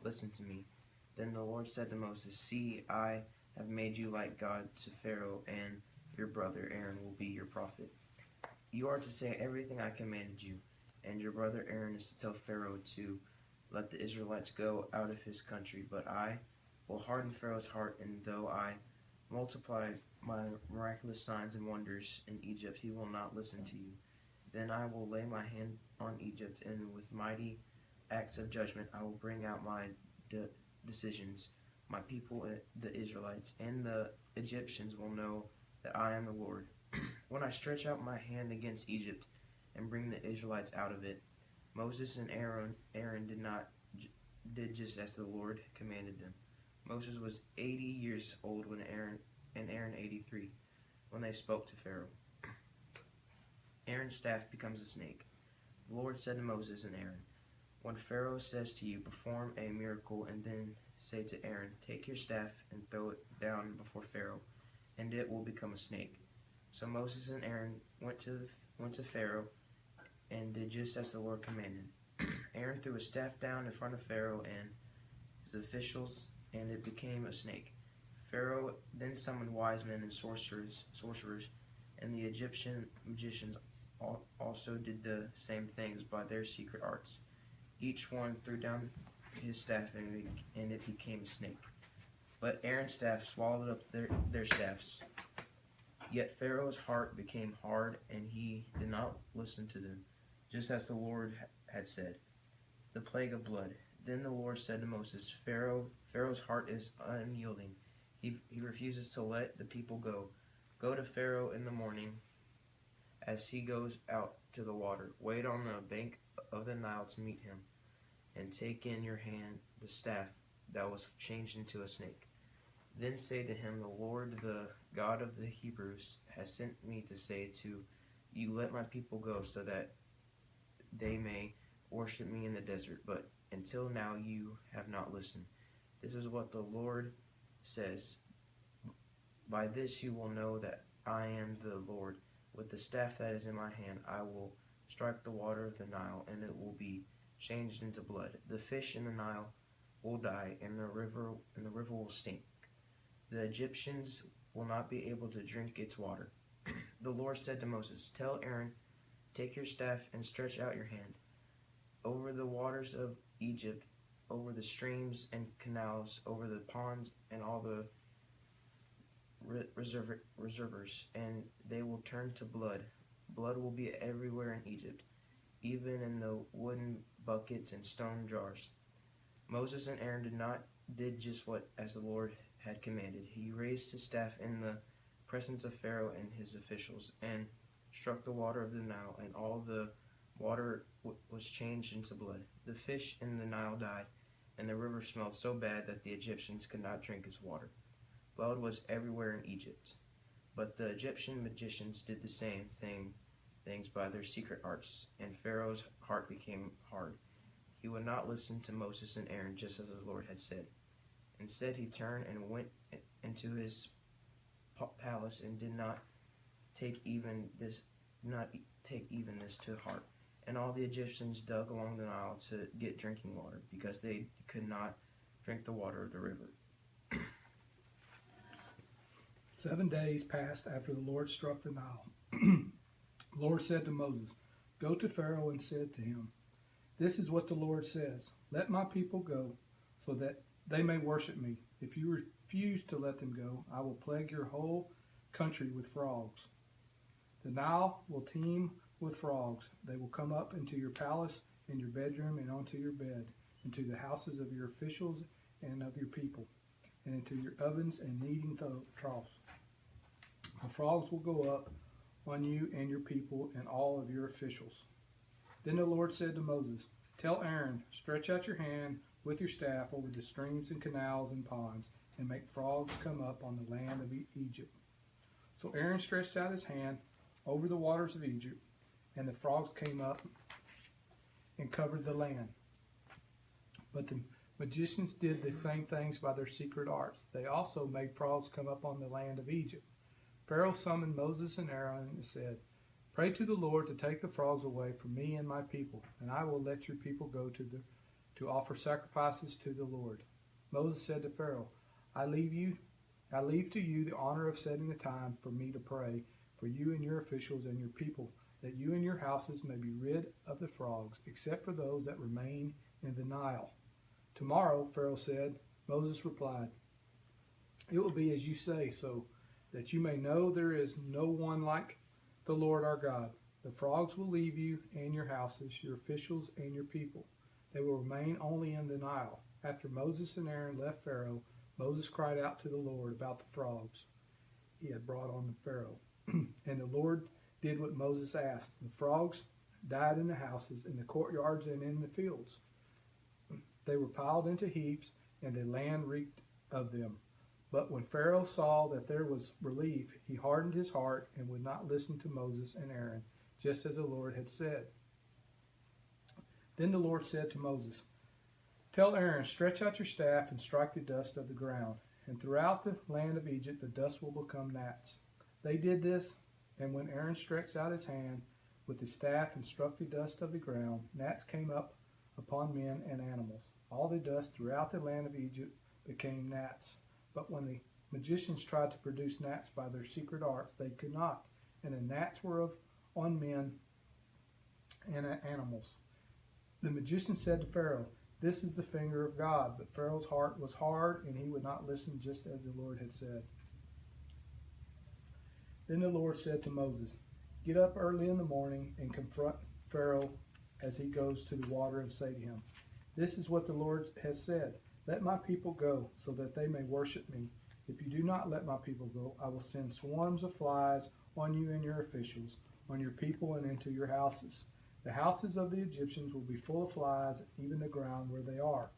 listen to me. Then the Lord said to Moses, See, I have made you like God to Pharaoh, and your brother Aaron will be your prophet. You are to say everything I commanded you, and your brother Aaron is to tell Pharaoh to let the Israelites go out of his country. But I will harden Pharaoh's heart, and though I multiply my miraculous signs and wonders in Egypt, he will not listen to you. Then I will lay my hand on Egypt, and with mighty acts of judgment I will bring out my decisions. My people, the Israelites, and the Egyptians will know that I am the Lord. When I stretch out my hand against Egypt and bring the Israelites out of it, Moses and Aaron did just as the Lord commanded them. Moses was 80 years old when Aaron 83 when they spoke to Pharaoh. Aaron's staff becomes a snake. The Lord said to Moses and Aaron, When Pharaoh says to you, Perform a miracle, and then say to Aaron, Take your staff and throw it down before Pharaoh, and it will become a snake. So Moses and Aaron went to Pharaoh and did just as the Lord commanded. Aaron threw his staff down in front of Pharaoh and his officials, and it became a snake. Pharaoh then summoned wise men and sorcerers, and the Egyptian magicians also did the same things by their secret arts. Each one threw down his staff, and it became a snake. But Aaron's staff swallowed up their staffs. Yet Pharaoh's heart became hard, and he did not listen to them, just as the Lord had said. The plague of blood. Then the Lord said to Moses, Pharaoh's heart is unyielding. He refuses to let the people go. Go to Pharaoh in the morning as he goes out to the water. Wait on the bank of the Nile to meet him, and take in your hand the staff that was changed into a snake. Then say to him, The Lord, the God of the Hebrews, has sent me to say to you, Let my people go, so that they may worship me in the desert. But until now you have not listened. This is what the Lord says. By this you will know that I am the Lord. With the staff that is in my hand, I will strike the water of the Nile, and it will be changed into blood. The fish in the Nile will die, and the river will stink. The Egyptians will not be able to drink its water. The Lord said to Moses, Tell Aaron, Take your staff and stretch out your hand over the waters of Egypt, over the streams and canals, over the ponds and all the reservoirs, and they will turn to blood. Blood will be everywhere in Egypt, even in the wooden buckets and stone jars. Moses and Aaron did just as the Lord had commanded. He raised his staff in the presence of Pharaoh and his officials, and struck the water of the Nile, and all the water was changed into blood. The fish in the Nile died, and the river smelled so bad that the Egyptians could not drink its water. Blood was everywhere in Egypt. But the Egyptian magicians did the same things by their secret arts, and Pharaoh's heart became hard. He would not listen to Moses and Aaron, just as the Lord had said. Instead, he turned and went into his palace and did not take even this to heart. And all the Egyptians dug along the Nile to get drinking water, because they could not drink the water of the river. 7 days passed after the Lord struck the Nile. The Lord said to Moses, Go to Pharaoh and said to him, This is what the Lord says, Let my people go, so that they may worship me. If you refuse to let them go, I will plague your whole country with frogs. The Nile will teem with frogs. They will come up into your palace, in your bedroom, and onto your bed, into the houses of your officials and of your people, and into your ovens and kneading troughs. The frogs will go up on you and your people and all of your officials. Then the Lord said to Moses, Tell Aaron, Stretch out your hand with your staff over the streams and canals and ponds, and make frogs come up on the land of Egypt. So Aaron stretched out his hand over the waters of Egypt, and the frogs came up and covered the land. But the magicians did the same things by their secret arts. They also made frogs come up on the land of Egypt. Pharaoh summoned Moses and Aaron and said, Pray to the Lord to take the frogs away from me and my people, and I will let your people go to to offer sacrifices to the Lord. Moses said to Pharaoh, I leave to you the honor of setting a time for me to pray for you and your officials and your people, that you and your houses may be rid of the frogs, except for those that remain in the Nile. Tomorrow, Pharaoh said. Moses replied, it will be as you say, so that you may know there is no one like the Lord our God. The frogs will leave you and your houses, your officials and your people. They will remain only in the Nile. After Moses and Aaron left Pharaoh, Moses cried out to the Lord about the frogs he had brought on the Pharaoh. And the Lord did what Moses asked. The frogs died in the houses, in the courtyards, and in the fields. They were piled into heaps, and the land reeked of them. But when Pharaoh saw that there was relief, he hardened his heart and would not listen to Moses and Aaron, just as the Lord had said. Then the Lord said to Moses, tell Aaron, stretch out your staff and strike the dust of the ground, and throughout the land of Egypt the dust will become gnats. They did this, and when Aaron stretched out his hand with his staff and struck the dust of the ground, gnats came up upon men and animals. All the dust throughout the land of Egypt became gnats. But when the magicians tried to produce gnats by their secret arts, they could not, and the gnats were on men and animals. The magician said to Pharaoh, this is the finger of God. But Pharaoh's heart was hard, and he would not listen, just as the Lord had said. Then the Lord said to Moses, get up early in the morning and confront Pharaoh as he goes to the water, and say to him, this is what the Lord has said. Let my people go, so that they may worship me. If you do not let my people go, I will send swarms of flies on you and your officials, on your people and into your houses. The houses of the Egyptians will be full of flies, even the ground where they are.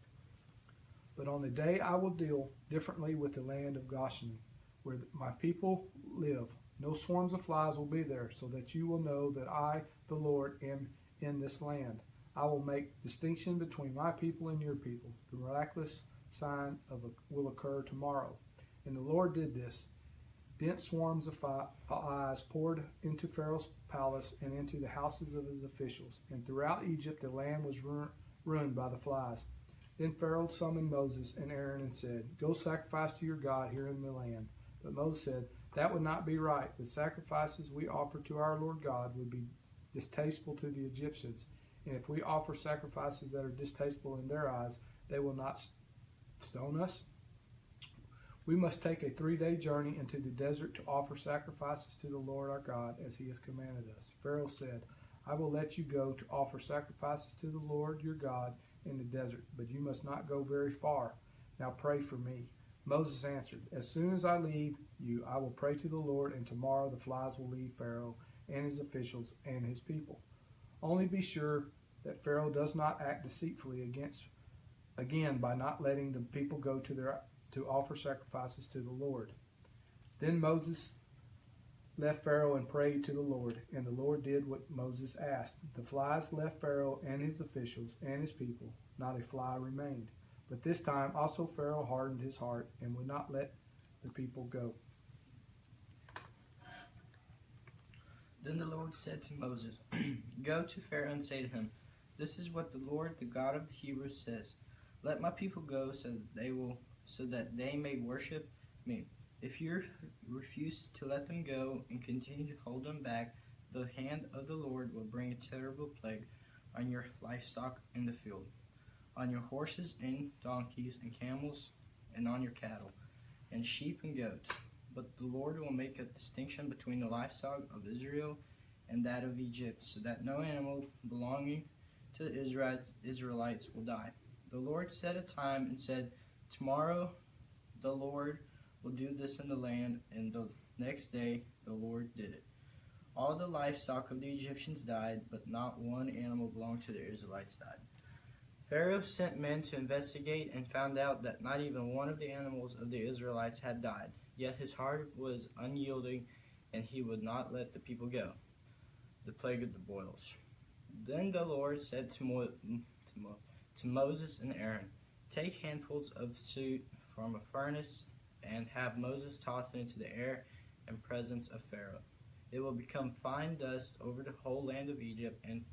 But on the day I will deal differently with the land of Goshen, where my people live. No swarms of flies will be there, so that you will know that I, the Lord, am in this land. I will make distinction between my people and your people. The miraculous sign will occur tomorrow. And the Lord did this. Dense swarms of flies poured into Pharaoh's palace and into the houses of his officials. And throughout Egypt the land was ruined by the flies. Then Pharaoh summoned Moses and Aaron and said, go sacrifice to your God here in the land. But Moses said, that would not be right. The sacrifices we offer to our Lord God would be distasteful to the Egyptians. And if we offer sacrifices that are distasteful in their eyes, they will not stone us. We must take a 3-day journey into the desert to offer sacrifices to the Lord our God, as he has commanded us. Pharaoh said, I will let you go to offer sacrifices to the Lord your God in the desert, but you must not go very far. Now pray for me. Moses answered, as soon as I leave you, I will pray to the Lord, and tomorrow the flies will leave Pharaoh and his officials and his people. Only be sure that Pharaoh does not act deceitfully again by not letting the people go to offer sacrifices to the Lord. Then Moses left Pharaoh and prayed to the Lord, and the Lord did what Moses asked. The flies left Pharaoh and his officials and his people. Not a fly remained. But this time also Pharaoh hardened his heart and would not let the people go. Then the Lord said to Moses, go to Pharaoh and say to him, this is what the Lord, the God of the Hebrews, says. Let my people go so that they may worship me. If you refuse to let them go and continue to hold them back, the hand of the Lord will bring a terrible plague on your livestock in the field, on your horses and donkeys and camels, and on your cattle, and sheep and goats. But the Lord will make a distinction between the livestock of Israel and that of Egypt, so that no animal belonging to the Israelites will die. The Lord set a time and said, tomorrow the Lord will do this in the land, and the next day the Lord did it. All the livestock of the Egyptians died, but not one animal belonging to the Israelites died. Pharaoh sent men to investigate and found out that not even one of the animals of the Israelites had died. Yet his heart was unyielding, and he would not let the people go. The plague of the boils. Then the Lord said to Moses and Aaron, take handfuls of soot from a furnace and have Moses toss it into the air in presence of Pharaoh. It will become fine dust over the whole land of Egypt and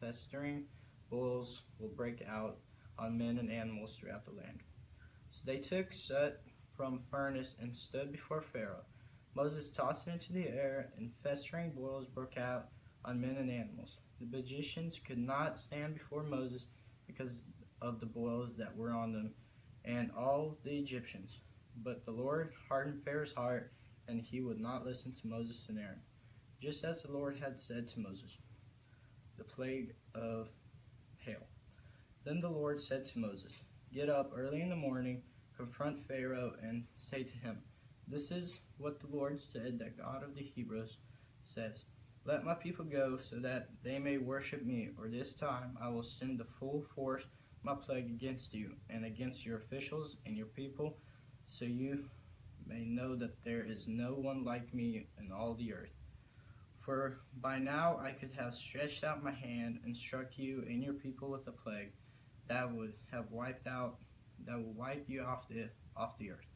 festering boils will break out on men and animals throughout the land. So they took soot from a furnace and stood before Pharaoh. Moses tossed it into the air, and festering boils broke out on men and animals. The magicians could not stand before Moses because of the boils that were on them and all the Egyptians. But the Lord hardened Pharaoh's heart, and he would not listen to Moses and Aaron, just as the Lord had said to Moses. The plague of hail. Then the Lord said to Moses, "Get up early in the morning, confront Pharaoh, and say to him, 'This is what the Lord said, the God of the Hebrews says. Let my people go so that they may worship me, or this time I will send the full force of my plague against you and against your officials and your people, so you may know that there is no one like me in all the earth. For by now I could have stretched out my hand and struck you and your people with a plague that would wipe you off the earth.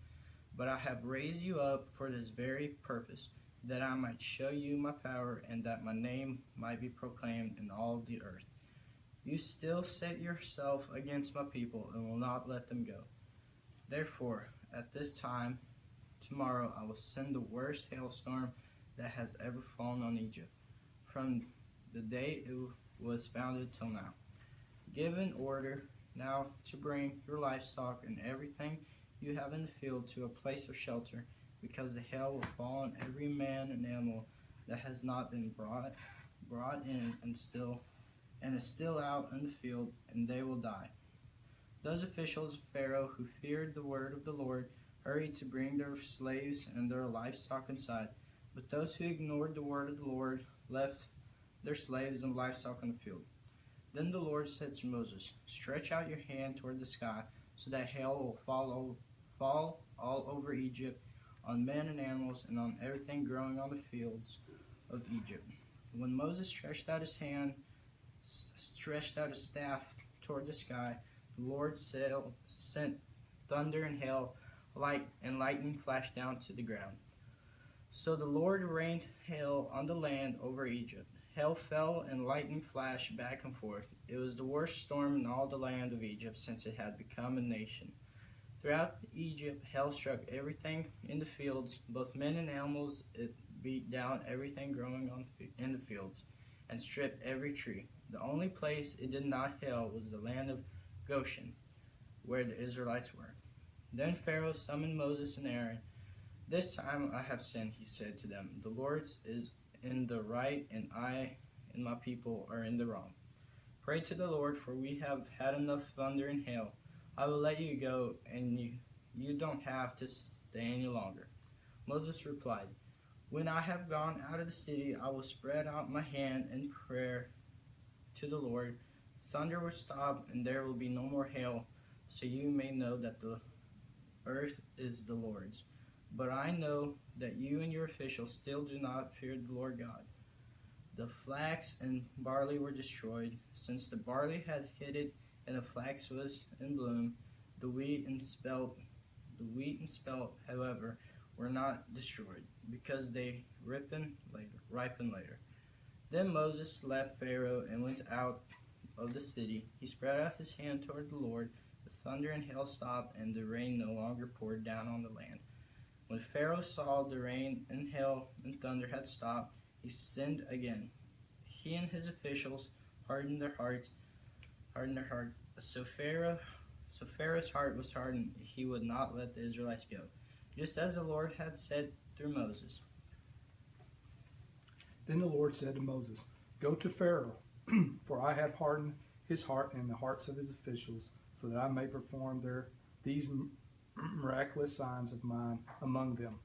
But I have raised you up for this very purpose, that I might show you my power and that my name might be proclaimed in all the earth. You still set yourself against my people and will not let them go. Therefore, at this time tomorrow I will send the worst hailstorm that has ever fallen on Egypt, from the day it was founded till now. Give an order now to bring your livestock and everything you have in the field to a place of shelter, because the hail will fall on every man and animal that has not been brought in and is still out in the field, and they will die." Those officials of Pharaoh who feared the word of the Lord hurried to bring their slaves and their livestock inside, but those who ignored the word of the Lord left their slaves and livestock in the field. Then the Lord said to Moses, "Stretch out your hand toward the sky, so that hail will fall all over Egypt, on men and animals, and on everything growing on the fields of Egypt." When Moses stretched out his staff toward the sky, the Lord sent thunder and hail, light and lightning flashed down to the ground. So the Lord rained hail on the land over Egypt. Hail fell and lightning flashed back and forth. It was the worst storm in all the land of Egypt since it had become a nation. Throughout Egypt, hail struck everything in the fields, both men and animals. It beat down everything growing in the fields and stripped every tree. The only place it did not hail was the land of Goshen, where the Israelites were. Then Pharaoh summoned Moses and Aaron. "This time I have sinned," he said to them. "The Lord is in the right, and I and my people are in the wrong. Pray to the Lord, for we have had enough thunder and hail. I will let you go, and you don't have to stay any longer." Moses replied, "When I have gone out of the city, I will spread out my hand in prayer to the Lord. Thunder will stop, and there will be no more hail, so you may know that the earth is the Lord's. But I know that you and your officials still do not fear the Lord God." The flax and barley were destroyed, since the barley had hid and the flax was in bloom. The wheat and spelt, however, were not destroyed, because they ripen later. Then Moses left Pharaoh and went out of the city. He spread out his hand toward the Lord. The thunder and hail stopped, and the rain no longer poured down on the land. When Pharaoh saw the rain and hail and thunder had stopped, he sinned again. He and his officials hardened their hearts. So Pharaoh's heart was hardened. He would not let the Israelites go, just as the Lord had said through Moses. Then the Lord said to Moses, "Go to Pharaoh, for I have hardened his heart and the hearts of his officials, so that I may perform these miraculous signs of mine among them,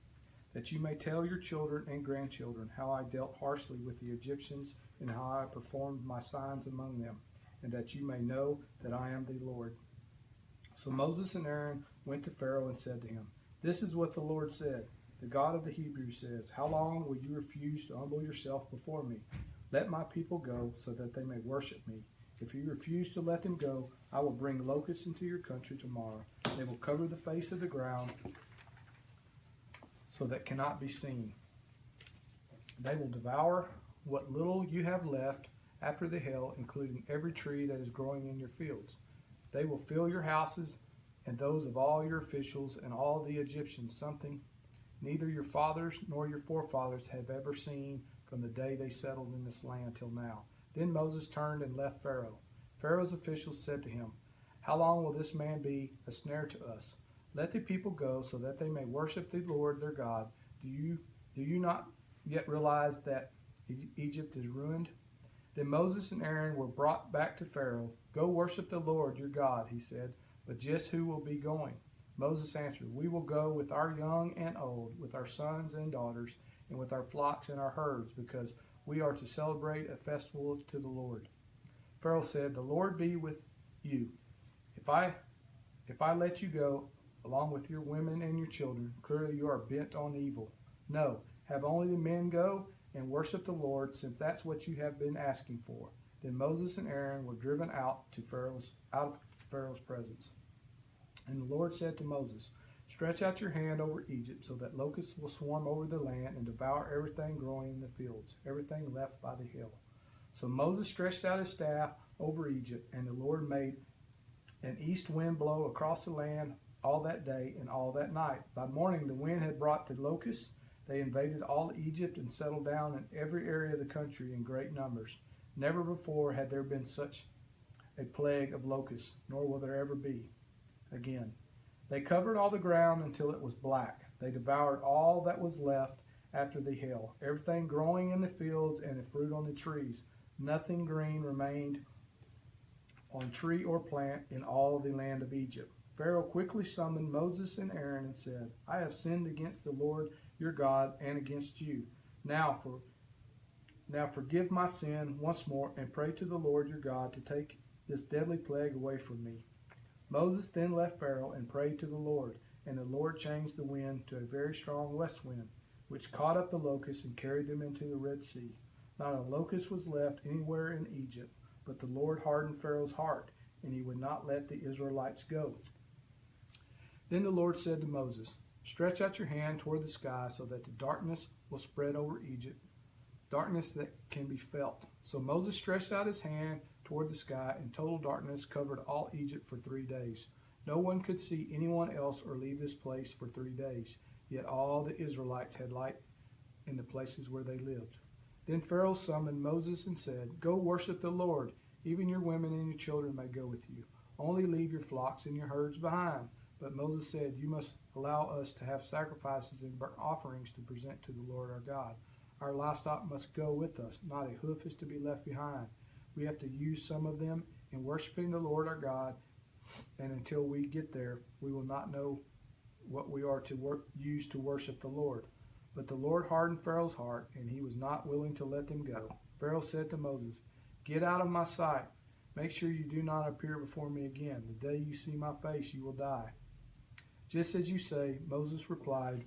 that you may tell your children and grandchildren how I dealt harshly with the Egyptians and how I performed my signs among them, and that you may know that I am the Lord." So Moses and Aaron went to Pharaoh and said to him, "This is what the Lord said. The God of the Hebrews says, how long will you refuse to humble yourself before me? Let my people go so that they may worship me. If you refuse to let them go, I will bring locusts into your country tomorrow. They will cover the face of the ground so that cannot be seen. They will devour what little you have left, after the hail, including every tree that is growing in your fields. They will fill your houses and those of all your officials and all the Egyptians, something neither your fathers nor your forefathers have ever seen from the day they settled in this land till now." Then Moses turned and left Pharaoh. Pharaoh's officials said to him, "How long will this man be a snare to us? Let the people go so that they may worship the Lord their God. Do you not yet realize that Egypt is ruined?" Then Moses and Aaron were brought back to Pharaoh. "Go worship the Lord your God," he said, "but just who will be going?" Moses answered, "We will go with our young and old, with our sons and daughters, and with our flocks and our herds, because we are to celebrate a festival to the Lord." Pharaoh said, "The Lord be with you. If I let you go, along with your women and your children, clearly you are bent on evil. No, have only the men go and worship the Lord, since that's what you have been asking for." Then Moses and Aaron were driven out of Pharaoh's presence. And the Lord said to Moses, "Stretch out your hand over Egypt, so that locusts will swarm over the land and devour everything growing in the fields, everything left by the hill." So Moses stretched out his staff over Egypt, and the Lord made an east wind blow across the land all that day and all that night. By morning the wind had brought the locusts. They invaded all Egypt and settled down in every area of the country in great numbers. Never before had there been such a plague of locusts, nor will there ever be again. They covered all the ground until it was black. They devoured all that was left after the hail, everything growing in the fields and the fruit on the trees. Nothing green remained on tree or plant in all the land of Egypt. Pharaoh quickly summoned Moses and Aaron and said, "I have sinned against the Lord your God and against you. Now forgive my sin once more and pray to the Lord your God to take this deadly plague away from me." Moses then left Pharaoh and prayed to the Lord, and the Lord changed the wind to a very strong west wind, which caught up the locusts and carried them into the Red Sea. Not a locust was left anywhere in Egypt, but the Lord hardened Pharaoh's heart, and he would not let the Israelites go. Then the Lord said to Moses, "Stretch out your hand toward the sky so that the darkness will spread over Egypt, darkness that can be felt." So Moses stretched out his hand toward the sky, and total darkness covered all Egypt for 3 days. No one could see anyone else or leave this place for 3 days. Yet all the Israelites had light in the places where they lived. Then Pharaoh summoned Moses and said, "Go worship the Lord. Even your women and your children may go with you. Only leave your flocks and your herds behind." But Moses said, "You must allow us to have sacrifices and burnt offerings to present to the Lord our God. Our livestock must go with us. Not a hoof is to be left behind. We have to use some of them in worshiping the Lord our God, and until we get there, we will not know what we are to use to worship the Lord." But the Lord hardened Pharaoh's heart, and he was not willing to let them go. Pharaoh said to Moses, "Get out of my sight. Make sure you do not appear before me again. The day you see my face, you will die." "Just as you say," Moses replied,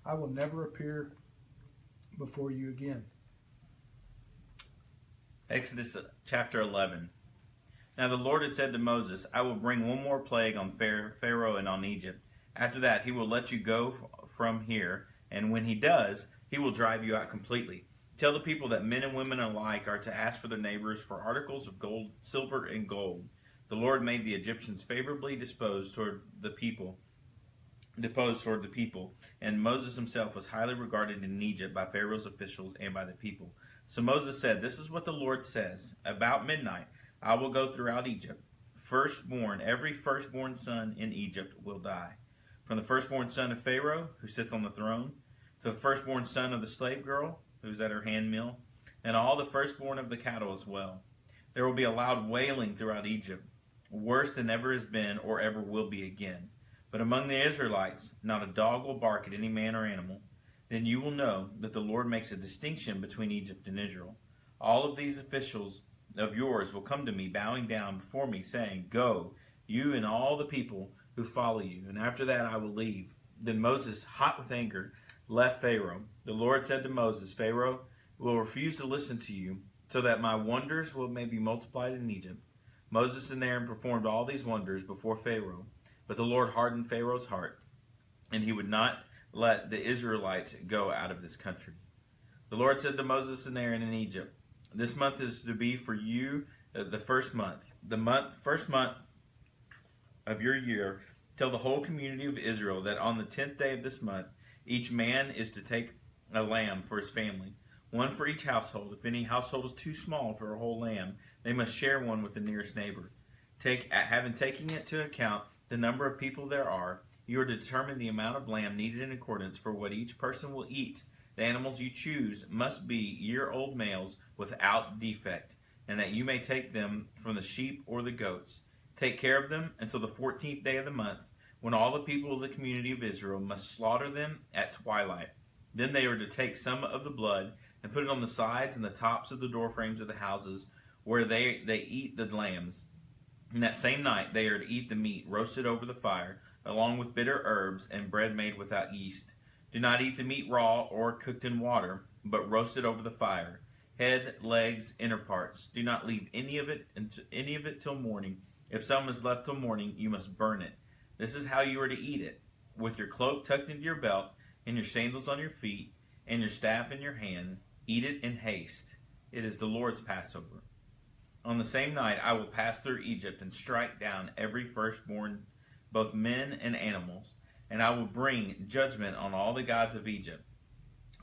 "I will never appear before you again." Exodus chapter 11. Now the Lord had said to Moses, "I will bring one more plague on Pharaoh and on Egypt. After that, he will let you go from here, and when he does, he will drive you out completely. Tell the people that men and women alike are to ask for their neighbors for articles of gold, silver, and gold." The Lord made the Egyptians favorably disposed toward the people, and Moses himself was highly regarded in Egypt by Pharaoh's officials and by the people. So Moses said, "This is what the Lord says. About midnight, I will go throughout Egypt. Every firstborn son in Egypt will die. From the firstborn son of Pharaoh, who sits on the throne, to the firstborn son of the slave girl, who's at her handmill, and all the firstborn of the cattle as well. There will be a loud wailing throughout Egypt, worse than ever has been or ever will be again. But among the Israelites, not a dog will bark at any man or animal. Then you will know that the Lord makes a distinction between Egypt and Israel. All of these officials of yours will come to me, bowing down before me, saying, 'Go, you and all the people who follow you,' and after that I will leave." Then Moses, hot with anger, left Pharaoh. The Lord said to Moses, "Pharaoh will refuse to listen to you, so that my wonders may be multiplied in Egypt." Moses and Aaron performed all these wonders before Pharaoh, but the Lord hardened Pharaoh's heart, and he would not let the Israelites go out of this country. The Lord said to Moses and Aaron in Egypt, This month is to be for you the first month. First month of your year. Tell the whole community of Israel that on the 10th day of this month, each man is to take a lamb for his family, one for each household. If any household is too small for a whole lamb, they must share one with the nearest neighbor. Having taken into account the number of people there are, you are to determine the amount of lamb needed in accordance for what each person will eat. The animals you choose must be year-old males without defect, and that you may take them from the sheep or the goats. Take care of them until the 14th day of the month, when all the people of the community of Israel must slaughter them at twilight. Then they are to take some of the blood and put it on the sides and the tops of the door frames of the houses where they eat the lambs. And that same night they are to eat the meat roasted over the fire, along with bitter herbs and bread made without yeast. Do not eat the meat raw or cooked in water, but roasted over the fire. Head, legs, inner parts. Do not leave any of it till morning. If some is left till morning, you must burn it. This is how you are to eat it, with your cloak tucked into your belt, and your sandals on your feet, and your staff in your hand. Eat it in haste. It is the Lord's Passover. On the same night I will pass through Egypt and strike down every firstborn, both men and animals, and I will bring judgment on all the gods of Egypt.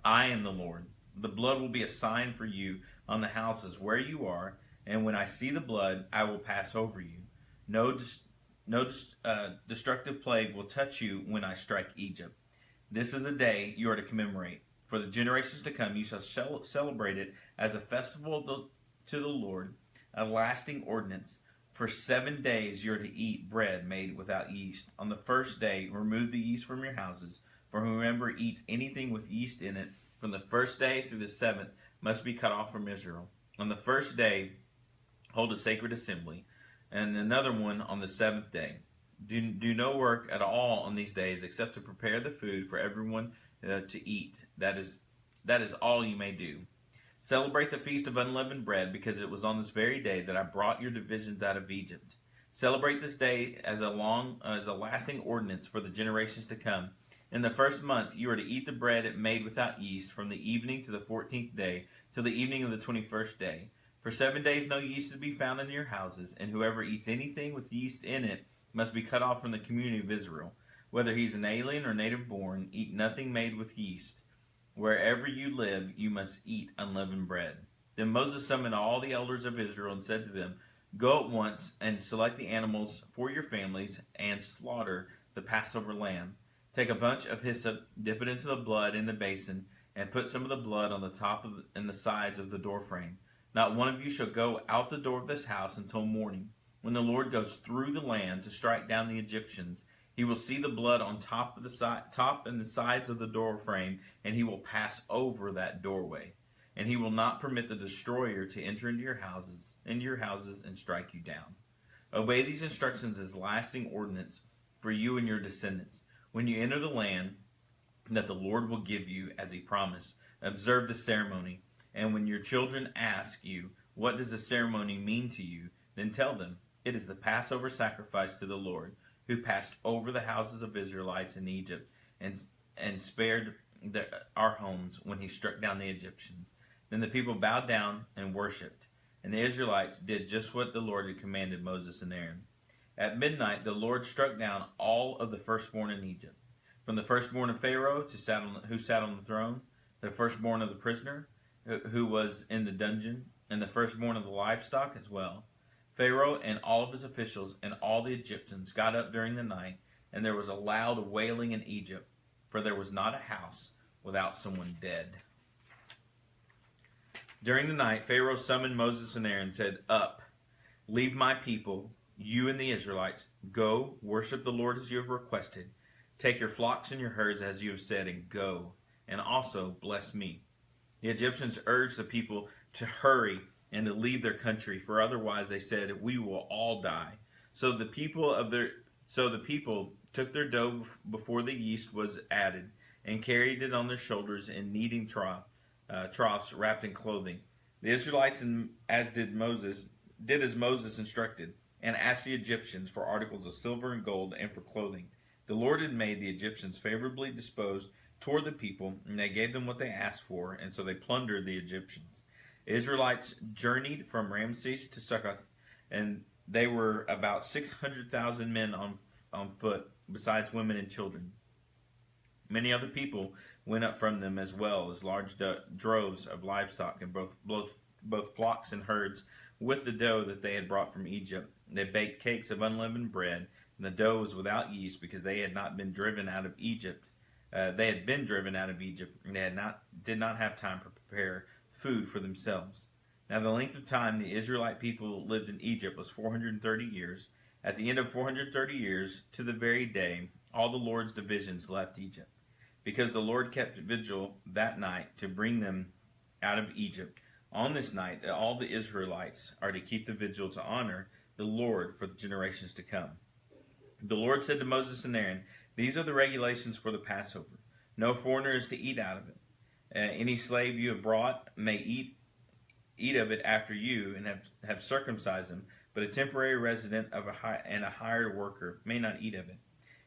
I am the Lord. The blood will be a sign for you on the houses where you are, and when I see the blood, I will pass over you. No destructive plague will touch you when I strike Egypt. This is a day you are to commemorate. For the generations to come, you shall celebrate it as a festival to the Lord, a lasting ordinance. For 7 days you are to eat bread made without yeast. On the first day, remove the yeast from your houses. For whoever eats anything with yeast in it, from the first day through the 7th, must be cut off from Israel. On the first day, hold a sacred assembly, and another one on the 7th day. Do no work at all on these days except to prepare the food for everyone to eat. That is all you may do. Celebrate the feast of unleavened bread, because it was on this very day that I brought your divisions out of Egypt. Celebrate this day as a lasting ordinance for the generations to come. In the first month you are to eat the bread made without yeast from the evening to the 14th day till the evening of the 21st day. For 7 days no yeast is to be found in your houses, and whoever eats anything with yeast in it must be cut off from the community of Israel. Whether he is an alien or native born, eat nothing made with yeast. Wherever you live, you must eat unleavened bread. Then Moses summoned all the elders of Israel and said to them, Go at once and select the animals for your families and slaughter the Passover lamb. Take a bunch of hyssop, dip it into the blood in the basin, and put some of the blood on the top and the sides of the doorframe. Not one of you shall go out the door of this house until morning. When the Lord goes through the land to strike down the Egyptians, he will see the blood on top and the sides of the doorframe, and he will pass over that doorway. And he will not permit the destroyer to enter into your houses and strike you down. Obey these instructions as lasting ordinance for you and your descendants. When you enter the land that the Lord will give you as he promised, observe the ceremony. And when your children ask you, What does the ceremony mean to you? Then tell them, It is the Passover sacrifice to the Lord, who passed over the houses of Israelites in Egypt and spared our homes when he struck down the Egyptians. Then the people bowed down and worshipped, and the Israelites did just what the Lord had commanded Moses and Aaron. At midnight the Lord struck down all of the firstborn in Egypt, from the firstborn of Pharaoh who sat on the throne, the firstborn of the prisoner who was in the dungeon, and the firstborn of the livestock as well. Pharaoh and all of his officials and all the Egyptians got up during the night, and there was a loud wailing in Egypt, for there was not a house without someone dead. During the night, Pharaoh summoned Moses and Aaron and said, Up, leave my people, you and the Israelites. Go, worship the Lord as you have requested. Take your flocks and your herds as you have said, and go, and also bless me. The Egyptians urged the people to hurry and to leave their country, for otherwise, they said, we will all die. So the people took their dough before the yeast was added, and carried it on their shoulders in kneading troughs wrapped in clothing. The Israelites, did as Moses instructed, and asked the Egyptians for articles of silver and gold and for clothing. The Lord had made the Egyptians favorably disposed toward the people, and they gave them what they asked for, and so they plundered the Egyptians. Israelites journeyed from Ramses to Succoth, and they were about 600,000 men on foot, besides women and children. Many other people went up from them, as well as large droves of livestock, and both flocks and herds, with the dough that they had brought from Egypt. They baked cakes of unleavened bread, and the dough was without yeast, because they had not been driven out of Egypt. They had been driven out of Egypt, and they did not have time to prepare food for themselves. Now the length of time the Israelite people lived in Egypt was 430 years. At the end of 430 years, to the very day, all the Lord's divisions left Egypt. Because the Lord kept vigil that night to bring them out of Egypt. On this night, all the Israelites are to keep the vigil to honor the Lord for the generations to come. The Lord said to Moses and Aaron, "These are the regulations for the Passover. No foreigner is to eat out of it. Any slave you have brought may eat of it after you and have circumcised them, but a temporary resident and a hired worker may not eat of it.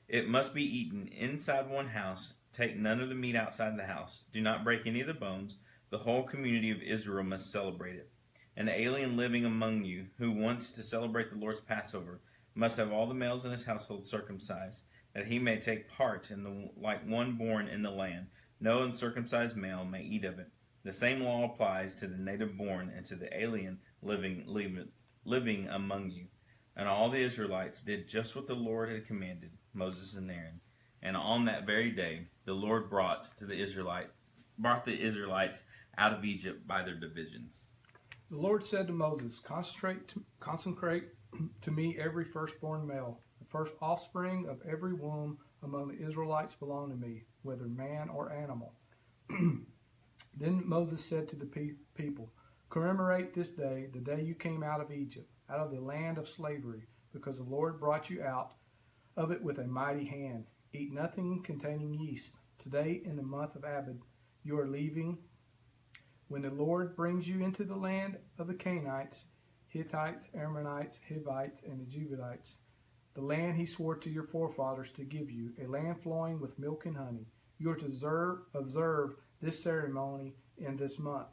It must be eaten inside one house. Take none of the meat outside the house. Do not break any of the bones. The whole community of Israel must celebrate it. An alien living among you who wants to celebrate the Lord's Passover must have all the males in his household circumcised, that he may take part in like one born in the land. No uncircumcised male may eat of it. The same law applies to the native born and to the alien living among you." And all the Israelites did just what the Lord had commanded Moses and Aaron. And on that very day, the Lord brought the Israelites out of Egypt by their divisions. The Lord said to Moses, consecrate to me every firstborn male. The first offspring of every womb among the Israelites belong to me, whether man or animal. Then Moses said to the people, commemorate this day, the day you came out of Egypt, out of the land of slavery, because the Lord brought you out of it with a mighty hand. Eat nothing containing yeast. Today, in the month of Abib, you are leaving. When the Lord brings you into the land of the Canaanites, Hittites, Ammonites, Hivites, and the Jebusites, the land he swore to your forefathers to give you, a land flowing with milk and honey, you are to observe this ceremony in this month.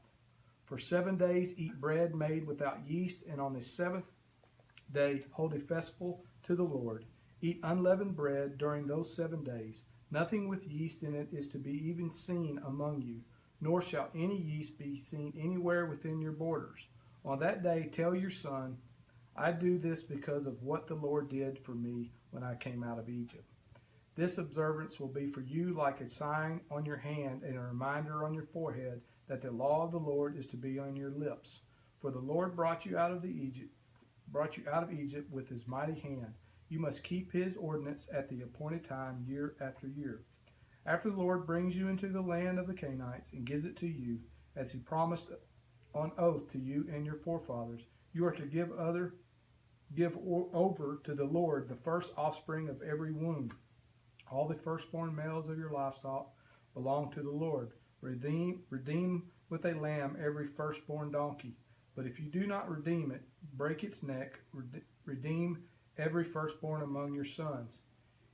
For 7 days eat bread made without yeast, and on the seventh day hold a festival to the Lord. Eat unleavened bread during those 7 days. Nothing with yeast in it is to be even seen among you, nor shall any yeast be seen anywhere within your borders. On that day tell your son, I do this because of what the Lord did for me when I came out of Egypt. This observance will be for you like a sign on your hand and a reminder on your forehead that the law of the Lord is to be on your lips. For the Lord brought you out of Egypt with his mighty hand. You must keep his ordinance at the appointed time year after year. After the Lord brings you into the land of the Canaanites and gives it to you, as he promised on oath to you and your forefathers, you are to give over to the Lord the first offspring of every womb. All the firstborn males of your livestock belong to the Lord. Redeem with a lamb every firstborn donkey. But if you do not redeem it, break its neck. Redeem every firstborn among your sons.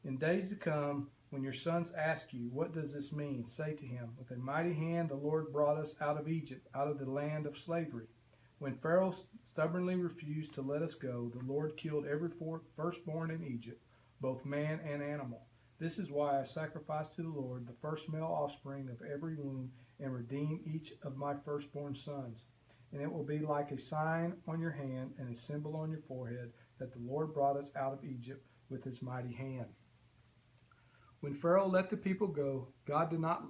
In days to come, when your sons ask you, what does this mean? Say to him, with a mighty hand the Lord brought us out of Egypt, out of the land of slavery. When Pharaoh stubbornly refused to let us go, the Lord killed every firstborn in Egypt, both man and animal. This is why I sacrifice to the Lord the first male offspring of every womb and redeem each of my firstborn sons. And it will be like a sign on your hand and a symbol on your forehead that the Lord brought us out of Egypt with his mighty hand. When Pharaoh let the people go, God did not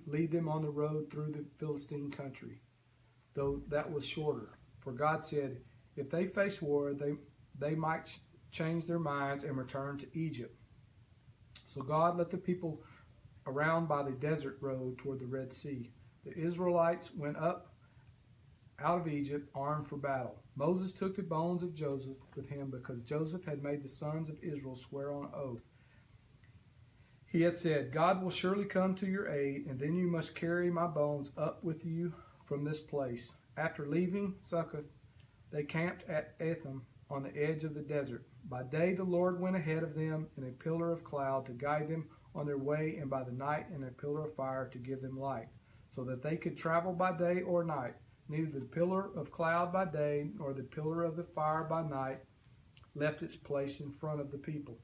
lead them on the road through the Philistine country, though that was shorter. For God said, if they face war, they might change their minds and return to Egypt. So God let the people around by the desert road toward the Red Sea. The Israelites went up out of Egypt armed for battle. Moses took the bones of Joseph with him because Joseph had made the sons of Israel swear on oath. He had said, God will surely come to your aid, and then you must carry my bones up with you from this place. After leaving Succoth, they camped at Etham on the edge of the desert. By day the Lord went ahead of them in a pillar of cloud to guide them on their way, and by the night in a pillar of fire to give them light, so that they could travel by day or night. Neither the pillar of cloud by day nor the pillar of the fire by night left its place in front of the people.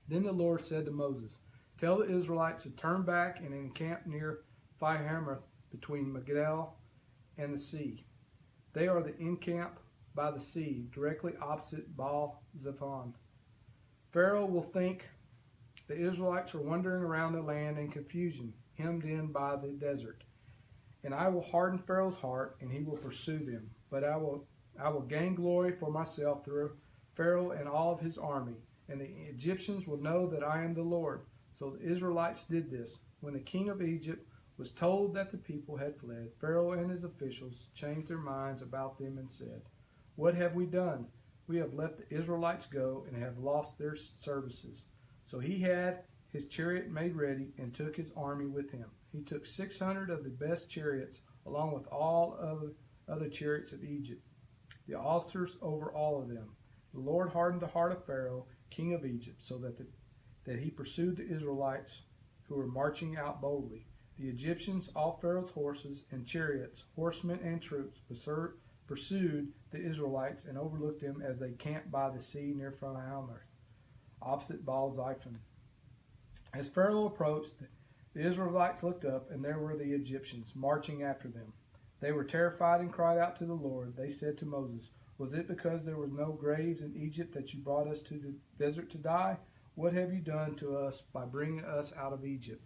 Then the Lord said to Moses, "Tell the Israelites to turn back and encamp near Pi-hahiroth between Migdal and the sea. They are the encamp by the sea, directly opposite Baal-zephon. Pharaoh will think the Israelites are wandering around the land in confusion, hemmed in by the desert. And I will harden Pharaoh's heart, and he will pursue them. But I will gain glory for myself through Pharaoh and all of his army, and the Egyptians will know that I am the Lord." So the Israelites did this. When the king of Egypt was told that the people had fled, Pharaoh and his officials changed their minds about them and said, "What have we done? We have let the Israelites go and have lost their services." So he had his chariot made ready and took his army with him. He took 600 of the best chariots, along with all of other chariots of Egypt, the officers over all of them. The Lord hardened the heart of Pharaoh, king of Egypt, so that he pursued the Israelites who were marching out boldly. The Egyptians, all Pharaoh's horses and chariots, horsemen and troops, pursued the Israelites and overlooked them as they camped by the sea near Pi-hahiroth, opposite Baal-zephon. As Pharaoh approached, the Israelites looked up, and there were the Egyptians marching after them. They were terrified and cried out to the Lord. They said to Moses, "Was it because there were no graves in Egypt that you brought us to the desert to die? What have you done to us by bringing us out of Egypt?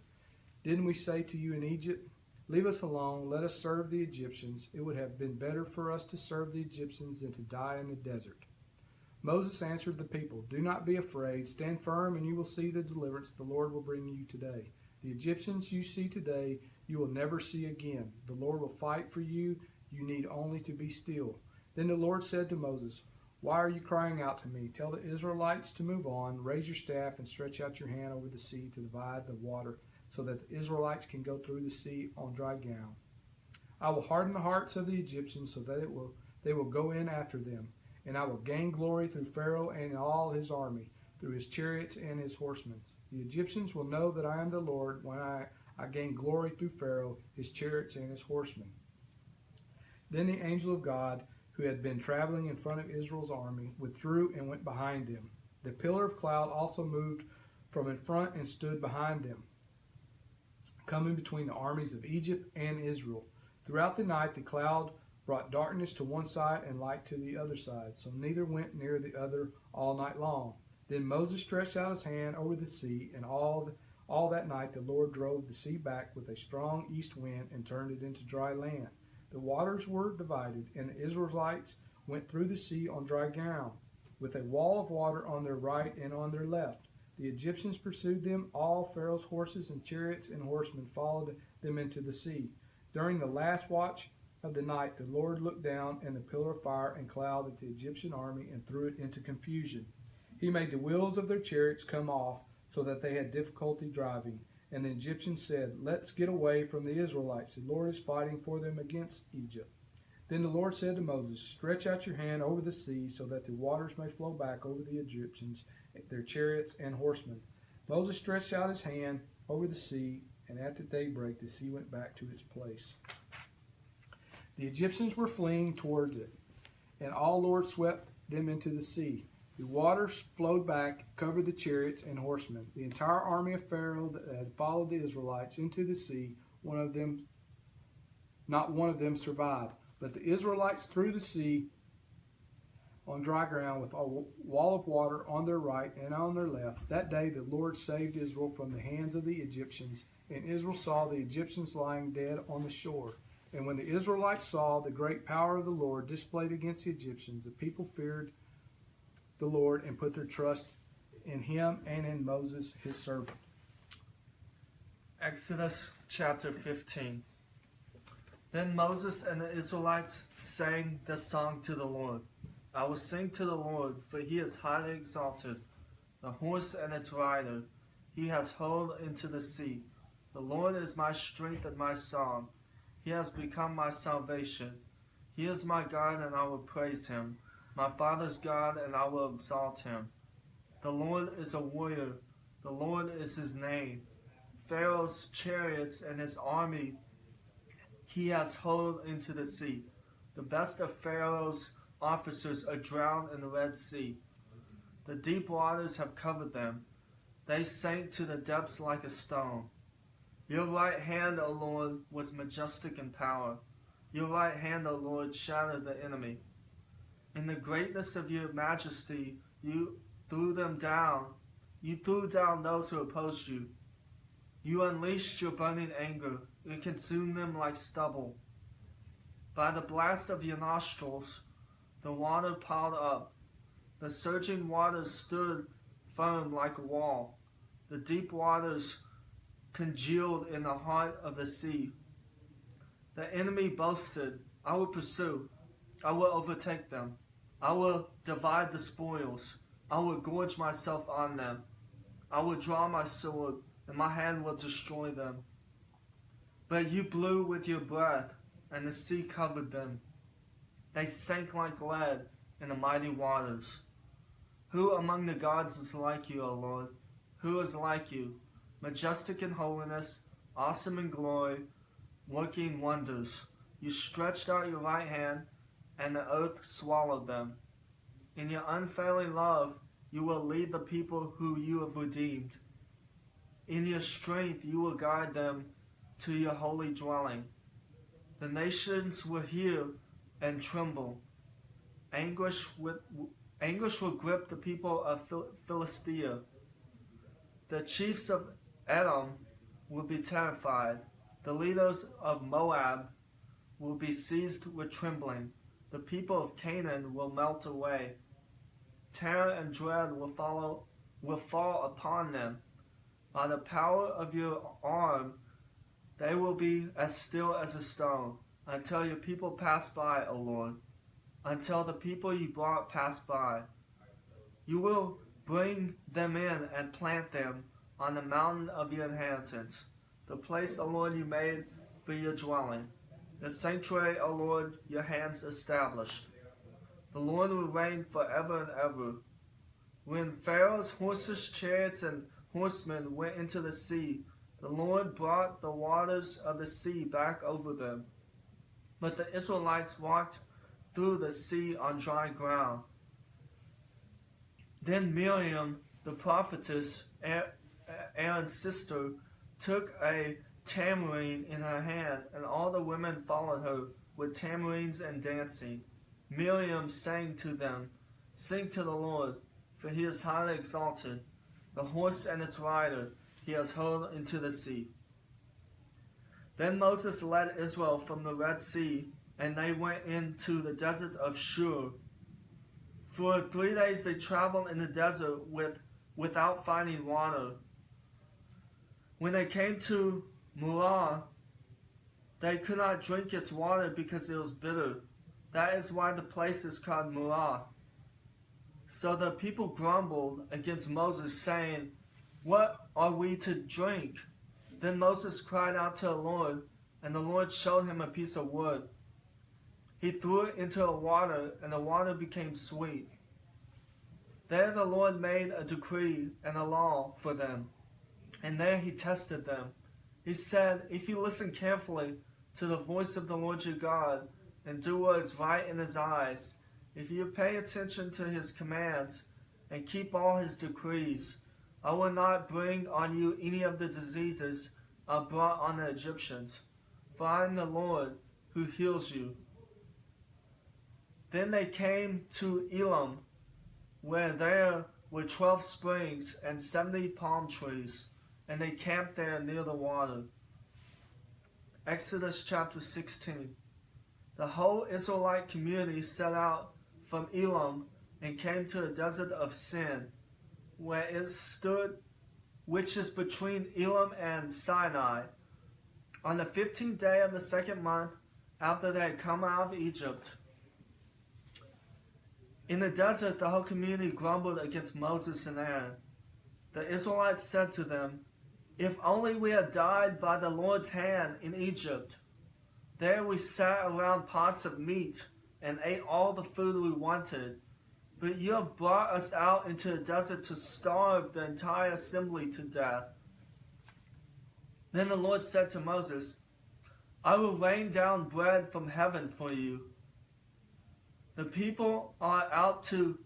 Didn't we say to you in Egypt, 'Leave us alone, let us serve the Egyptians'? It would have been better for us to serve the Egyptians than to die in the desert." Moses answered the people, "Do not be afraid. Stand firm, and you will see the deliverance the Lord will bring you today. The Egyptians you see today, you will never see again. The Lord will fight for you. You need only to be still." Then the Lord said to Moses, "Why are you crying out to me? Tell the Israelites to move on. Raise your staff and stretch out your hand over the sea to divide the water, so that the Israelites can go through the sea on dry ground. I will harden the hearts of the Egyptians so that they will go in after them, and I will gain glory through Pharaoh and all his army, through his chariots and his horsemen. The Egyptians will know that I am the Lord when I gain glory through Pharaoh, his chariots, and his horsemen." Then the angel of God, who had been traveling in front of Israel's army, withdrew and went behind them. The pillar of cloud also moved from in front and stood behind them, coming between the armies of Egypt and Israel. Throughout the night the cloud brought darkness to one side and light to the other side, so neither went near the other all night long. Then Moses stretched out his hand over the sea, and all that night the Lord drove the sea back with a strong east wind and turned it into dry land. The waters were divided, and the Israelites went through the sea on dry ground, with a wall of water on their right and on their left. The Egyptians pursued them. All Pharaoh's horses and chariots and horsemen followed them into the sea. During the last watch of the night, the Lord looked down in the pillar of fire and cloud at the Egyptian army and threw it into confusion. He made the wheels of their chariots come off, so that they had difficulty driving. And the Egyptians said, "Let's get away from the Israelites. The Lord is fighting for them against Egypt." Then the Lord said to Moses, "Stretch out your hand over the sea, so that the waters may flow back over the Egyptians, their chariots and horsemen." Moses stretched out his hand over the sea, and at the daybreak the sea went back to its place. The Egyptians were fleeing toward it, and all Lord swept them into the sea. The waters flowed back, covered the chariots and horsemen. The entire army of Pharaoh that had followed the Israelites into the sea, not one of them survived. But the Israelites threw the sea on dry ground with a wall of water on their right and on their left. That day the Lord saved Israel from the hands of the Egyptians, and Israel saw the Egyptians lying dead on the shore. And when the Israelites saw the great power of the Lord displayed against the Egyptians, the people feared the Lord and put their trust in him and in Moses his servant. Exodus chapter 15. Then Moses and the Israelites sang this song to the Lord. "I will sing to the Lord, for he is highly exalted. The horse and its rider he has hurled into the sea. The Lord is my strength and my song. He has become my salvation. He is my God, and I will praise him, my father's God, and I will exalt him. The Lord is a warrior. The Lord is his name. Pharaoh's chariots and his army he has hurled into the sea. The best of Pharaoh's officers are drowned in the Red Sea. The deep waters have covered them. They sank to the depths like a stone. Your right hand, O Lord, was majestic in power. Your right hand, O Lord, shattered the enemy. In the greatness of your majesty, you threw them down. You threw down those who opposed you. You unleashed your burning anger. You consumed them like stubble. By the blast of your nostrils, the water piled up. The surging waters stood firm like a wall. The deep waters congealed in the heart of the sea. The enemy boasted, I will pursue. I will overtake them. I will divide the spoils. I will gorge myself on them. I will draw my sword, and my hand will destroy them. But you blew with your breath, and the sea covered them. They sank like lead in the mighty waters. Who among the gods is like you, O Lord? Who is like you? Majestic in holiness, awesome in glory, working wonders. You stretched out your right hand, and the earth swallowed them. In your unfailing love, you will lead the people who you have redeemed. In your strength, you will guide them to your holy dwelling. The nations will hear and tremble. Anguish will grip the people of Philistia. The chiefs of Edom will be terrified. The leaders of Moab will be seized with trembling. The people of Canaan will melt away. Terror and dread will fall upon them. By the power of your arm, they will be as still as a stone, until your people pass by, O Lord, until the people you brought pass by. You will bring them in and plant them on the mountain of your inheritance, the place, O Lord, you made for your dwelling. The sanctuary, O Lord, your hands established. The Lord will reign forever and ever. When Pharaoh's horses, chariots, and horsemen went into the sea, the Lord brought the waters of the sea back over them. But the Israelites walked through the sea on dry ground. Then Miriam, the prophetess, Aaron's sister, took a tambourine in her hand, and all the women followed her with tambourines and dancing. Miriam sang to them, Sing to the Lord, for he is highly exalted. The horse and its rider he has hurled into the sea. Then Moses led Israel from the Red Sea, and they went into the desert of Shur. For 3 days they traveled in the desert without finding water. When they came to Marah, they could not drink its water because it was bitter. That is why the place is called Marah. So the people grumbled against Moses, saying, What are we to drink? Then Moses cried out to the Lord, and the Lord showed him a piece of wood. He threw it into the water, and the water became sweet. There the Lord made a decree and a law for them, and there he tested them. He said, If you listen carefully to the voice of the Lord your God, and do what is right in his eyes, if you pay attention to his commands and keep all his decrees, I will not bring on you any of the diseases I brought on the Egyptians, for I am the Lord who heals you. Then they came to Elim, where there were 12 springs and 70 palm trees, and they camped there near the water. Exodus chapter 16. The whole Israelite community set out from Elim and came to the desert of Sin, where it stood, which is between Elim and Sinai. On the 15th day of the 2nd month, after they had come out of Egypt. In the desert, the whole community grumbled against Moses and Aaron. The Israelites said to them, If only we had died by the Lord's hand in Egypt. There we sat around pots of meat and ate all the food we wanted. But you have brought us out into the desert to starve the entire assembly to death. Then the Lord said to Moses, I will rain down bread from heaven for you. The people are to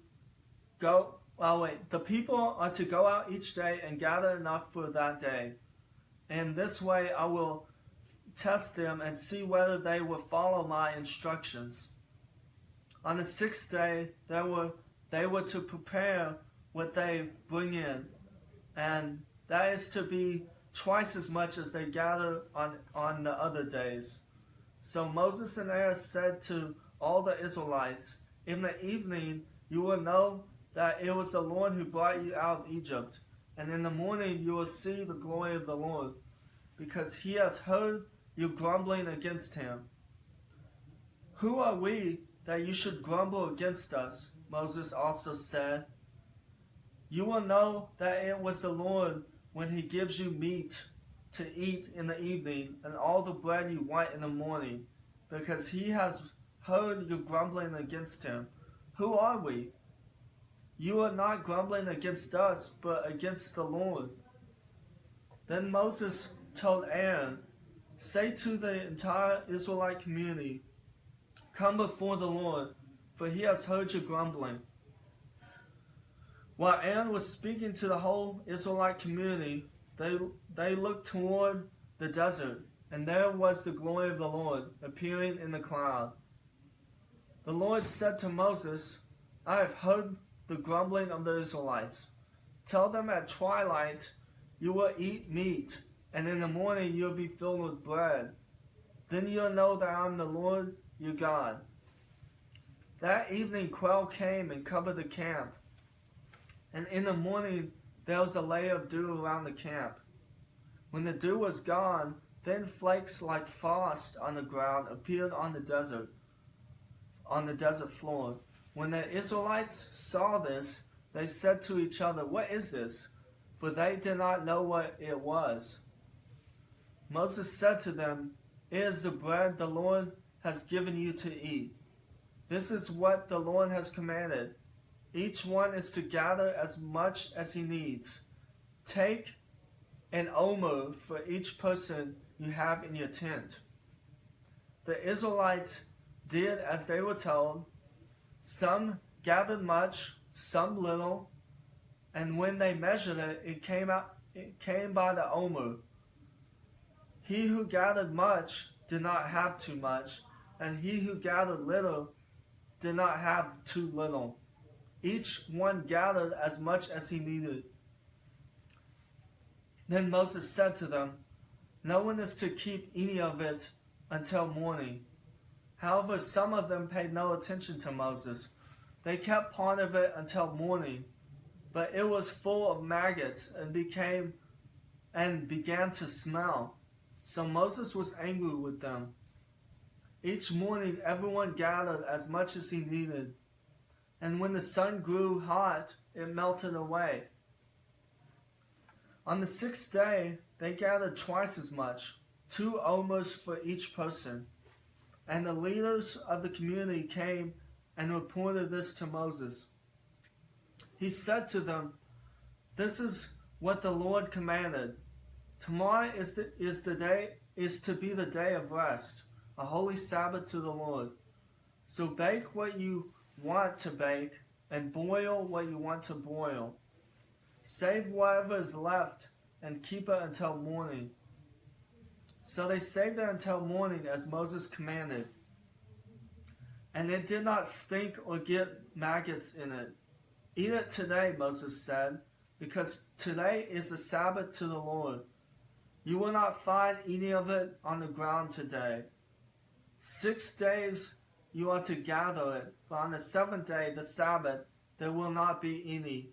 go out each day and gather enough for that day. In this way I will test them and see whether they will follow my instructions. On the 6th day they were to prepare what they bring in, and that is to be twice as much as they gather on the other days. So Moses and Aaron said to all the Israelites, in the evening you will know that it was the Lord who brought you out of Egypt, and in the morning you will see the glory of the Lord, because he has heard you grumbling against him. Who are we that you should grumble against us? Moses also said. You will know that it was the Lord when he gives you meat to eat in the evening and all the bread you want in the morning, because he has heard you grumbling against him. Who are we? You are not grumbling against us, but against the Lord. Then Moses told Aaron, say to the entire Israelite community, come before the Lord, for he has heard your grumbling. While Aaron was speaking to the whole Israelite community, they looked toward the desert, and there was the glory of the Lord appearing in the cloud. The Lord said to Moses, I have heard the grumbling of the Israelites. Tell them at twilight you will eat meat, and in the morning you will be filled with bread. Then you will know that I am the Lord your God. That evening quail came and covered the camp, and in the morning there was a layer of dew around the camp. When the dew was gone, then flakes like frost on the ground appeared on the desert floor. When the Israelites saw this, they said to each other, what is this? For they did not know what it was. Moses said to them, it is the bread the Lord has given you to eat. This is what the Lord has commanded. Each one is to gather as much as he needs. Take an omer for each person you have in your tent. The Israelites did as they were told. Some gathered much, some little, and when they measured it, it came by the omer. He who gathered much did not have too much, and he who gathered little did not have too little. Each one gathered as much as he needed. Then Moses said to them, no one is to keep any of it until morning. However, some of them paid no attention to Moses. They kept part of it until morning, but it was full of maggots and began to smell. So Moses was angry with them. Each morning everyone gathered as much as he needed, and when the sun grew hot, it melted away. On the 6th day, they gathered twice as much, 2 omers for each person. And the leaders of the community came and reported this to Moses. He said to them, this is what the Lord commanded. Tomorrow is to be the day of rest, a holy Sabbath to the Lord. So bake what you want to bake, and boil what you want to boil. Save whatever is left, and keep it until morning. So they saved it until morning as Moses commanded. And it did not stink or get maggots in it. Eat it today, Moses said, because today is a Sabbath to the Lord. You will not find any of it on the ground today. 6 days you are to gather it, but on the 7th day, the Sabbath, there will not be any.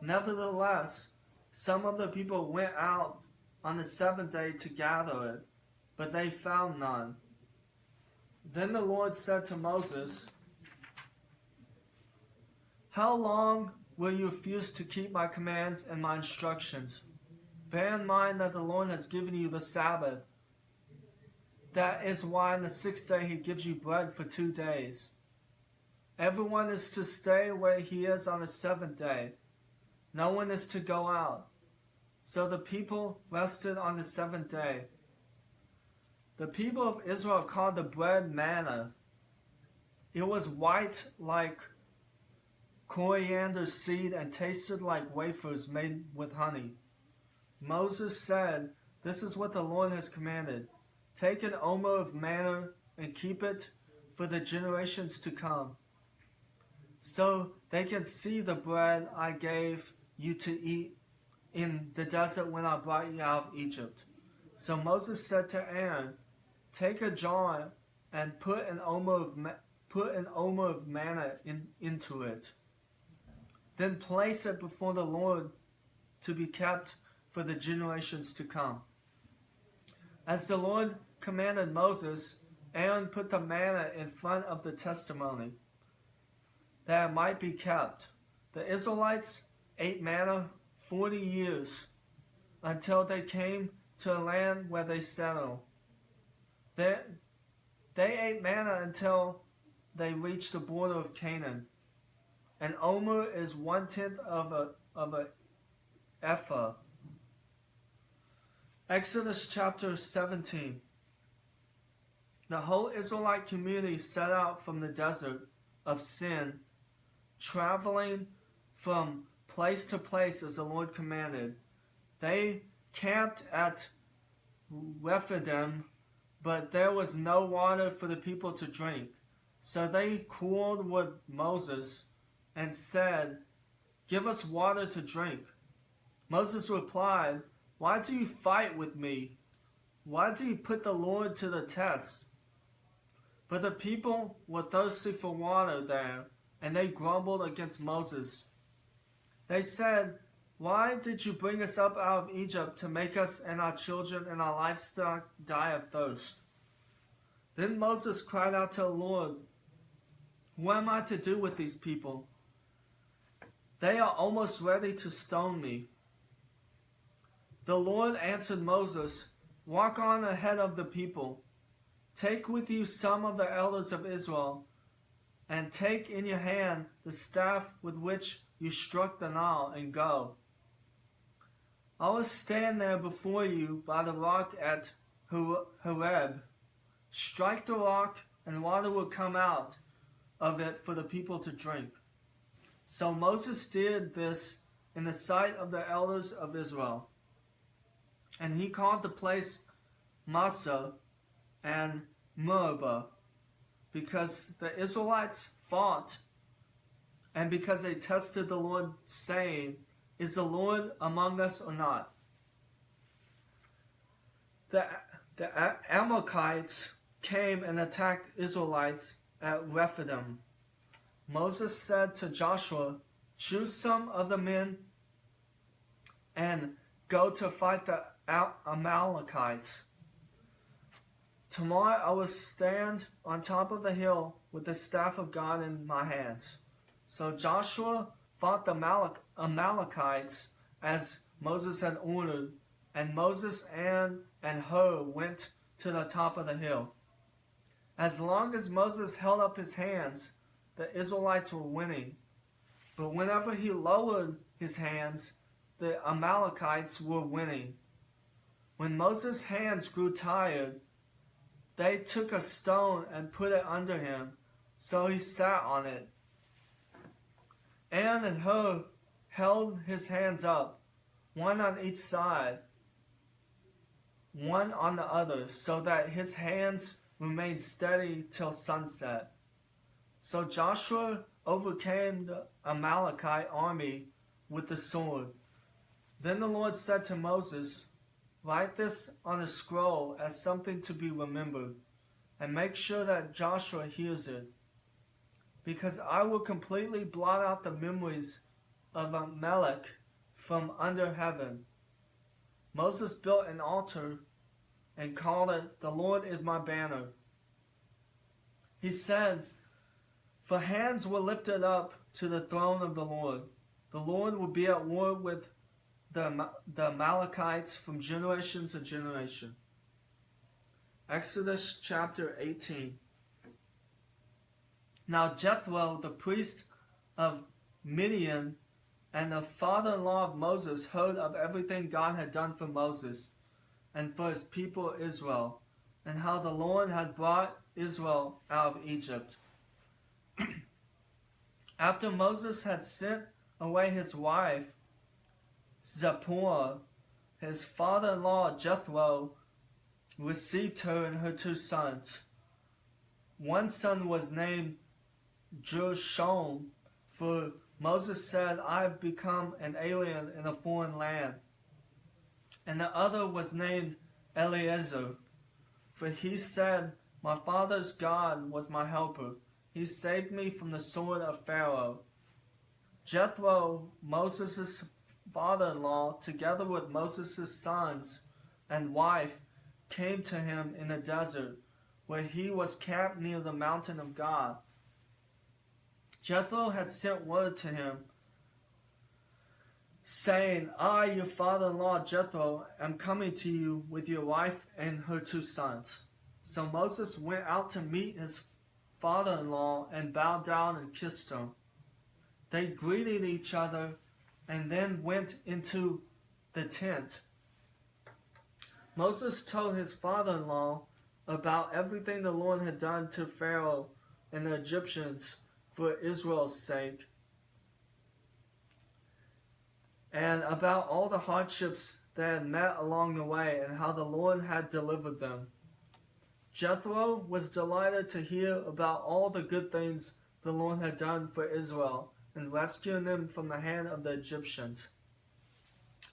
Nevertheless, some of the people went out on the 7th day to gather it, but they found none. Then the Lord said to Moses, how long will you refuse to keep my commands and my instructions? Bear in mind that the Lord has given you the Sabbath. That is why on the 6th day he gives you bread for 2 days. Everyone is to stay where he is on the 7th day. No one is to go out. So the people rested on the 7th day. The people of Israel called the bread manna. It was white like coriander seed and tasted like wafers made with honey. Moses said, "This is what the Lord has commanded. Take an omer of manna and keep it for the generations to come, so they can see the bread I gave you to eat in the desert when I brought you out of Egypt." So Moses said to Aaron, "Take a jar and put an omer of manna into it. Then place it before the Lord to be kept for the generations to come." As the Lord commanded Moses, Aaron put the manna in front of the testimony, that it might be kept. The Israelites ate manna 40 years until they came to a land where they settled. They ate manna until they reached the border of Canaan. An omer is 1/10 of a ephah. Exodus chapter 17. The whole Israelite community set out from the desert of Sin, traveling from place to place as the Lord commanded. They camped at Rephidim, but there was no water for the people to drink. So they quarreled with Moses and said, "Give us water to drink." Moses replied, "Why do you fight with me? Why do you put the Lord to the test?" But the people were thirsty for water there, and they grumbled against Moses. They said, "Why did you bring us up out of Egypt to make us and our children and our livestock die of thirst?" Then Moses cried out to the Lord, "What am I to do with these people? They are almost ready to stone me." The Lord answered Moses, "Walk on ahead of the people. Take with you some of the elders of Israel, and take in your hand the staff with which you struck the Nile, and go. I will stand there before you by the rock at Horeb. Strike the rock, and water will come out of it for the people to drink." So Moses did this in the sight of the elders of Israel. And he called the place Massah and Meribah, because the Israelites fought, and because they tested the Lord, saying, "Is the Lord among us or not?" The Amalekites came and attacked Israelites at Rephidim. Moses said to Joshua, "Choose some of the men and go to fight the Amalekites. Tomorrow I will stand on top of the hill with the staff of God in my hands." So Joshua fought the Amalekites as Moses had ordered, and Moses, Aaron, and Hur went to the top of the hill. As long as Moses held up his hands, the Israelites were winning. But whenever he lowered his hands, the Amalekites were winning. When Moses' hands grew tired, they took a stone and put it under him, so he sat on it. Aaron and Hur held his hands up, one on each side, one on the other, so that his hands remained steady till sunset. So Joshua overcame the Amalekite army with the sword. Then the Lord said to Moses, "Write this on a scroll as something to be remembered, and make sure that Joshua hears it, because I will completely blot out the memories of Amalek from under heaven." Moses built an altar and called it, "The Lord is my banner." He said, "For hands were lifted up to the throne of the Lord. The Lord will be at war with the Amalekites from generation to generation." Exodus chapter 18. Now Jethro, the priest of Midian and the father-in-law of Moses, heard of everything God had done for Moses and for his people Israel. and how the Lord had brought Israel out of Egypt. After Moses had sent away his wife, Zipporah, his father-in-law Jethro received her and her 2 sons. One son was named Gershom, for Moses said, I have become an alien in a foreign land. And the other was named Eleazar, for he said, my father's God was my helper. He saved me from the sword of Pharaoh. Jethro, Moses' father-in-law, together with Moses' sons and wife, came to him in the desert, where he was camped near the mountain of God. Jethro had sent word to him, saying, I, your father-in-law Jethro, am coming to you with your wife and her 2 sons. So Moses went out to meet his father-in-law and bowed down and kissed him. They greeted each other and then went into the tent. Moses told his father-in-law about everything the Lord had done to Pharaoh and the Egyptians for Israel's sake, and about all the hardships they had met along the way and how the Lord had delivered them. Jethro was delighted to hear about all the good things the Lord had done for Israel and rescuing them from the hand of the Egyptians.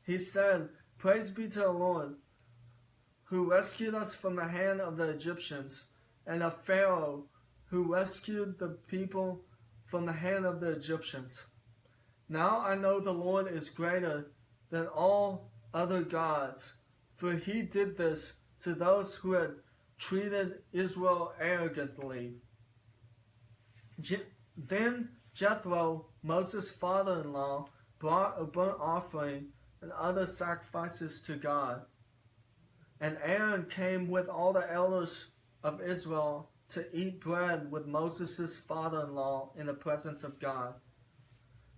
He said, Praise be to the Lord, who rescued us from the hand of the Egyptians, and of Pharaoh, who rescued the people from the hand of the Egyptians. Now I know the Lord is greater than all other gods, for he did this to those who had treated Israel arrogantly. Then Jethro, Moses' father-in-law, brought a burnt offering and other sacrifices to God. And Aaron came with all the elders of Israel to eat bread with Moses' father-in-law in the presence of God.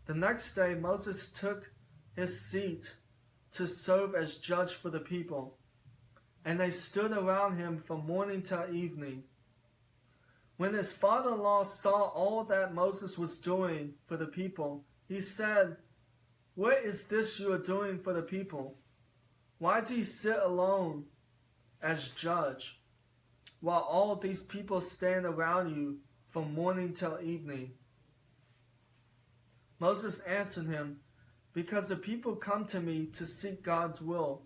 The next day Moses took his seat to serve as judge for the people, and they stood around him from morning till evening. When his father-in-law saw all that Moses was doing for the people, he said, What is this you are doing for the people? Why do you sit alone as judge, while all these people stand around you from morning till evening? Moses answered him, Because the people come to me to seek God's will.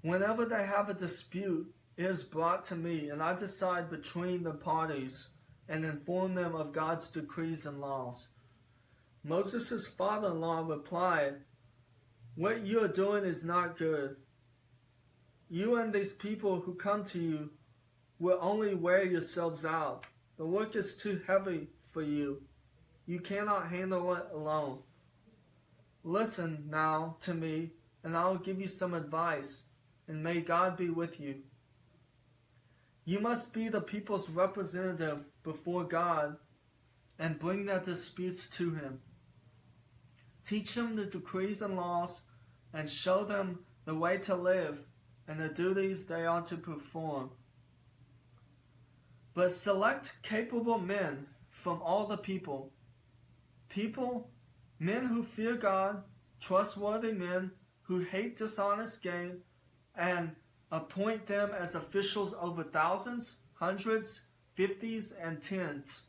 Whenever they have a dispute, it is brought to me, and I decide between the parties and inform them of God's decrees and laws. Moses' father-in-law replied, What you are doing is not good. You and these people who come to you will only wear yourselves out. The work is too heavy for you. You cannot handle it alone. Listen now to me, and I will give you some advice, and may God be with you. You must be the people's representative before God and bring their disputes to him. Teach them the decrees and laws and show them the way to live and the duties they are to perform. But select capable men from all the people, men who fear God, trustworthy men who hate dishonest gain, and appoint them as officials over thousands, hundreds, fifties, and tens.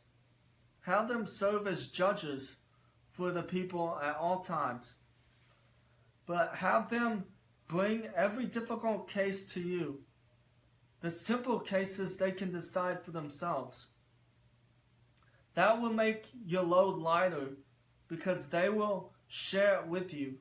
Have them serve as judges for the people at all times. But have them bring every difficult case to you. The simple cases they can decide for themselves. That will make your load lighter, because they will share it with you.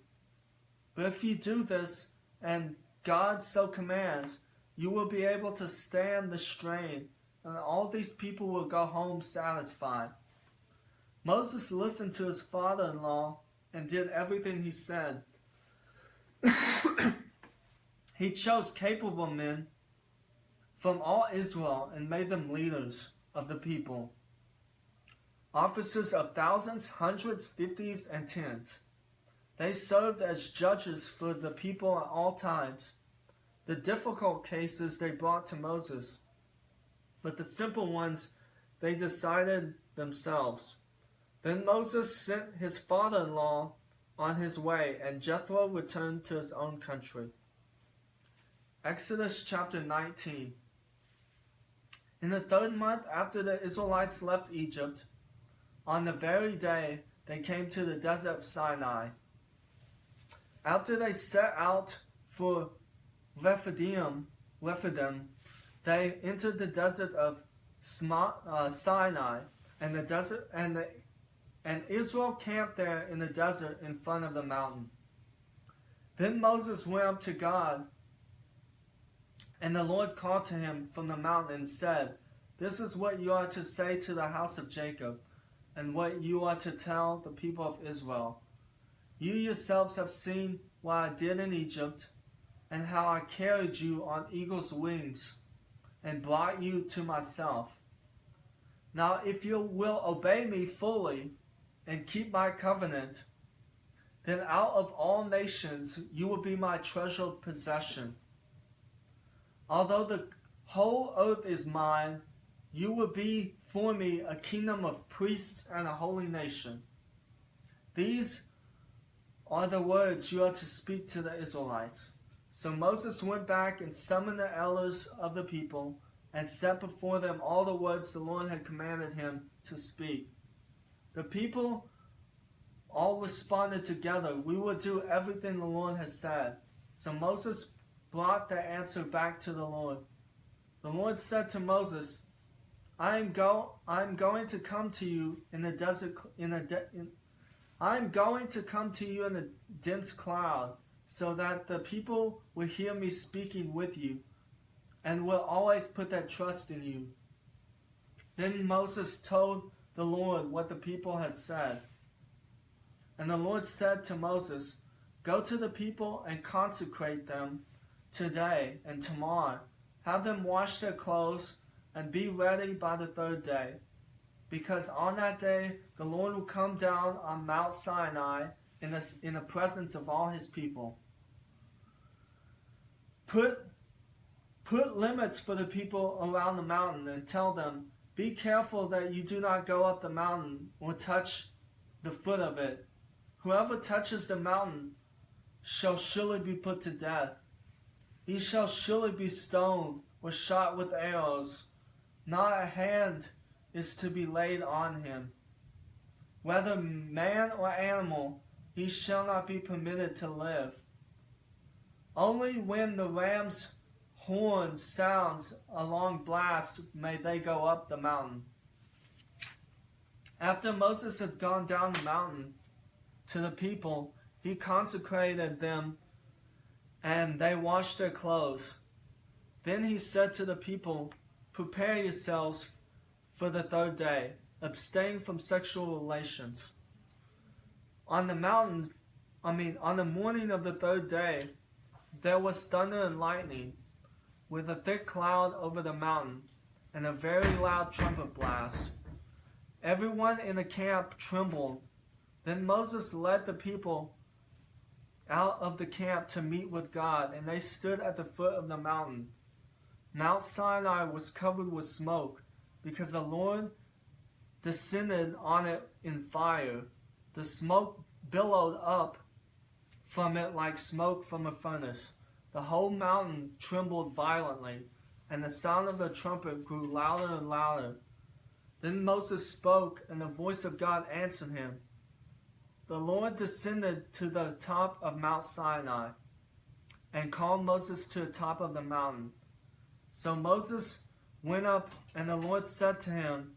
But if you do this, and God so commands, you will be able to stand the strain, and all these people will go home satisfied. Moses listened to his father-in-law and did everything he said. He chose capable men from all Israel and made them leaders of the people, officers of thousands, hundreds, fifties, and tens. They served as judges for the people at all times. The difficult cases they brought to Moses, but the simple ones they decided themselves. Then Moses sent his father-in-law on his way, and Jethro returned to his own country. Exodus chapter 19. In the 3rd month after the Israelites left Egypt, on the very day they came to the desert of Sinai. After they set out for Rephidim, they entered the desert of Sinai, and Israel camped there in the desert in front of the mountain. Then Moses went up to God, and the Lord called to him from the mountain and said, "This is what you are to say to the house of Jacob, and what you are to tell the people of Israel. You yourselves have seen what I did in Egypt, and how I carried you on eagle's wings, and brought you to myself. Now if you will obey me fully, and keep my covenant, then out of all nations you will be my treasured possession. Although the whole earth is mine, you will be for me a kingdom of priests and a holy nation. These are the words you are to speak to the Israelites." So Moses went back and summoned the elders of the people, and set before them all the words the Lord had commanded him to speak. The people all responded together, "We will do everything the Lord has said." So Moses brought the answer back to the Lord. The Lord said to Moses, I am going to come to you in the desert I am going to come to you in a dense cloud, so that the people will hear me speaking with you, and will always put their trust in you. Then Moses told the Lord what the people had said. And the Lord said to Moses, "Go to the people and consecrate them today and tomorrow. Have them wash their clothes and be ready by the 3rd day. Because on that day the Lord will come down on Mount Sinai in the presence of all his people. Put limits for the people around the mountain, and tell them, be careful that you do not go up the mountain or touch the foot of it. Whoever touches the mountain shall surely be put to death. He shall surely be stoned or shot with arrows. Not a hand is to be laid on him. Whether man or animal, he shall not be permitted to live. Only when the ram's horn sounds a long blast may they go up the mountain." After Moses had gone down the mountain to the people, he consecrated them, and they washed their clothes. Then he said to the people, "Prepare yourselves for the 3rd day. Abstain from sexual relations." On the morning of the 3rd day, there was thunder and lightning, with a thick cloud over the mountain, and a very loud trumpet blast. Everyone in the camp trembled. Then Moses led the people out of the camp to meet with God, and they stood at the foot of the mountain. Mount Sinai was covered with smoke, because the Lord descended on it in fire. The smoke billowed up from it like smoke from a furnace. The whole mountain trembled violently, and the sound of the trumpet grew louder and louder. Then Moses spoke, and the voice of God answered him. The Lord descended to the top of Mount Sinai, and called Moses to the top of the mountain. So Moses went up, and the Lord said to him,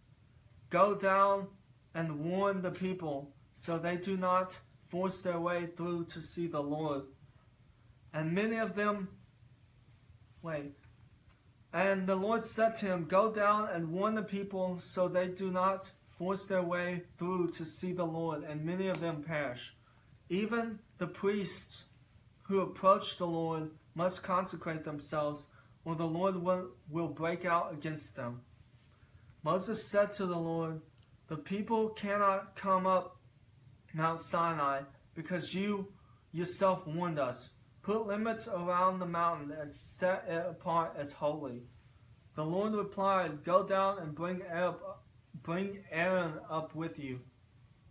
"Go down and warn the people, so they do not force their way through to see the Lord." And the Lord said to him, "Go down and warn the people, so they do not force their way through to see the Lord, and many of them perish. Even the priests who approach the Lord must consecrate themselves, or the Lord will break out against them." Moses said to the Lord, "The people cannot come up Mount Sinai, because you yourself warned us. Put limits around the mountain and set it apart as holy." The Lord replied, "Go down and bring Aaron up with you.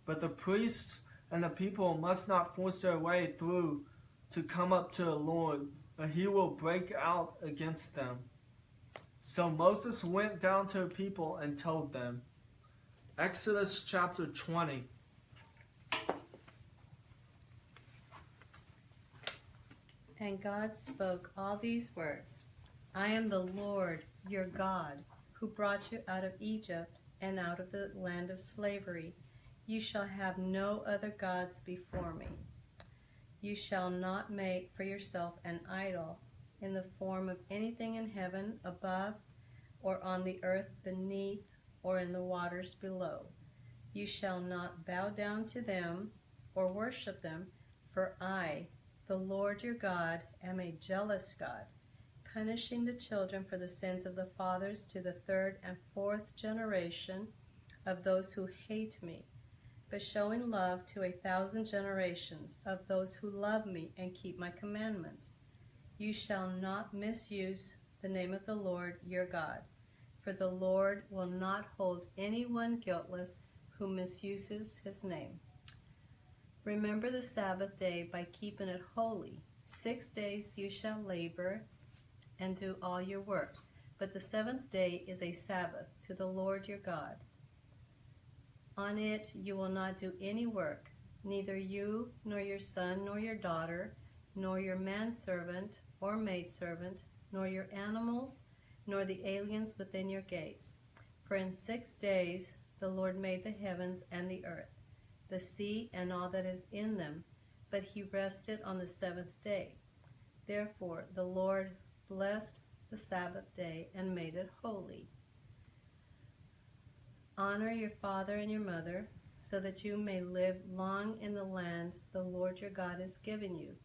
But the priests and the people must not force their way through to come up to the Lord, or he will break out against them." So Moses went down to the people and told them. Exodus chapter 20. And God spoke all these words: "I am the Lord your God, who brought you out of Egypt and out of the land of slavery. You shall have no other gods before me. You shall not make for yourself an idol in the form of anything in heaven above, or on the earth beneath, or in the waters below. You shall not bow down to them or worship them, for I, the Lord your God, am a jealous God, punishing the children for the sins of the fathers to the third and fourth generation of those who hate me, but showing love to 1,000 generations of those who love me and keep my commandments. You shall not misuse the name of the Lord your God, for the Lord will not hold anyone guiltless who misuses his name. Remember the Sabbath day by keeping it holy. 6 days you shall labor and do all your work, but the seventh day is a Sabbath to the Lord your God. On it you will not do any work, neither you nor your son nor your daughter, nor your manservant or maidservant, nor your animals, nor the aliens within your gates. For in 6 days the Lord made the heavens and the earth, the sea and all that is in them, but he rested on the seventh day. Therefore the Lord blessed the Sabbath day and made it holy. Honor your father and your mother, so that you may live long in the land the Lord your God has given you.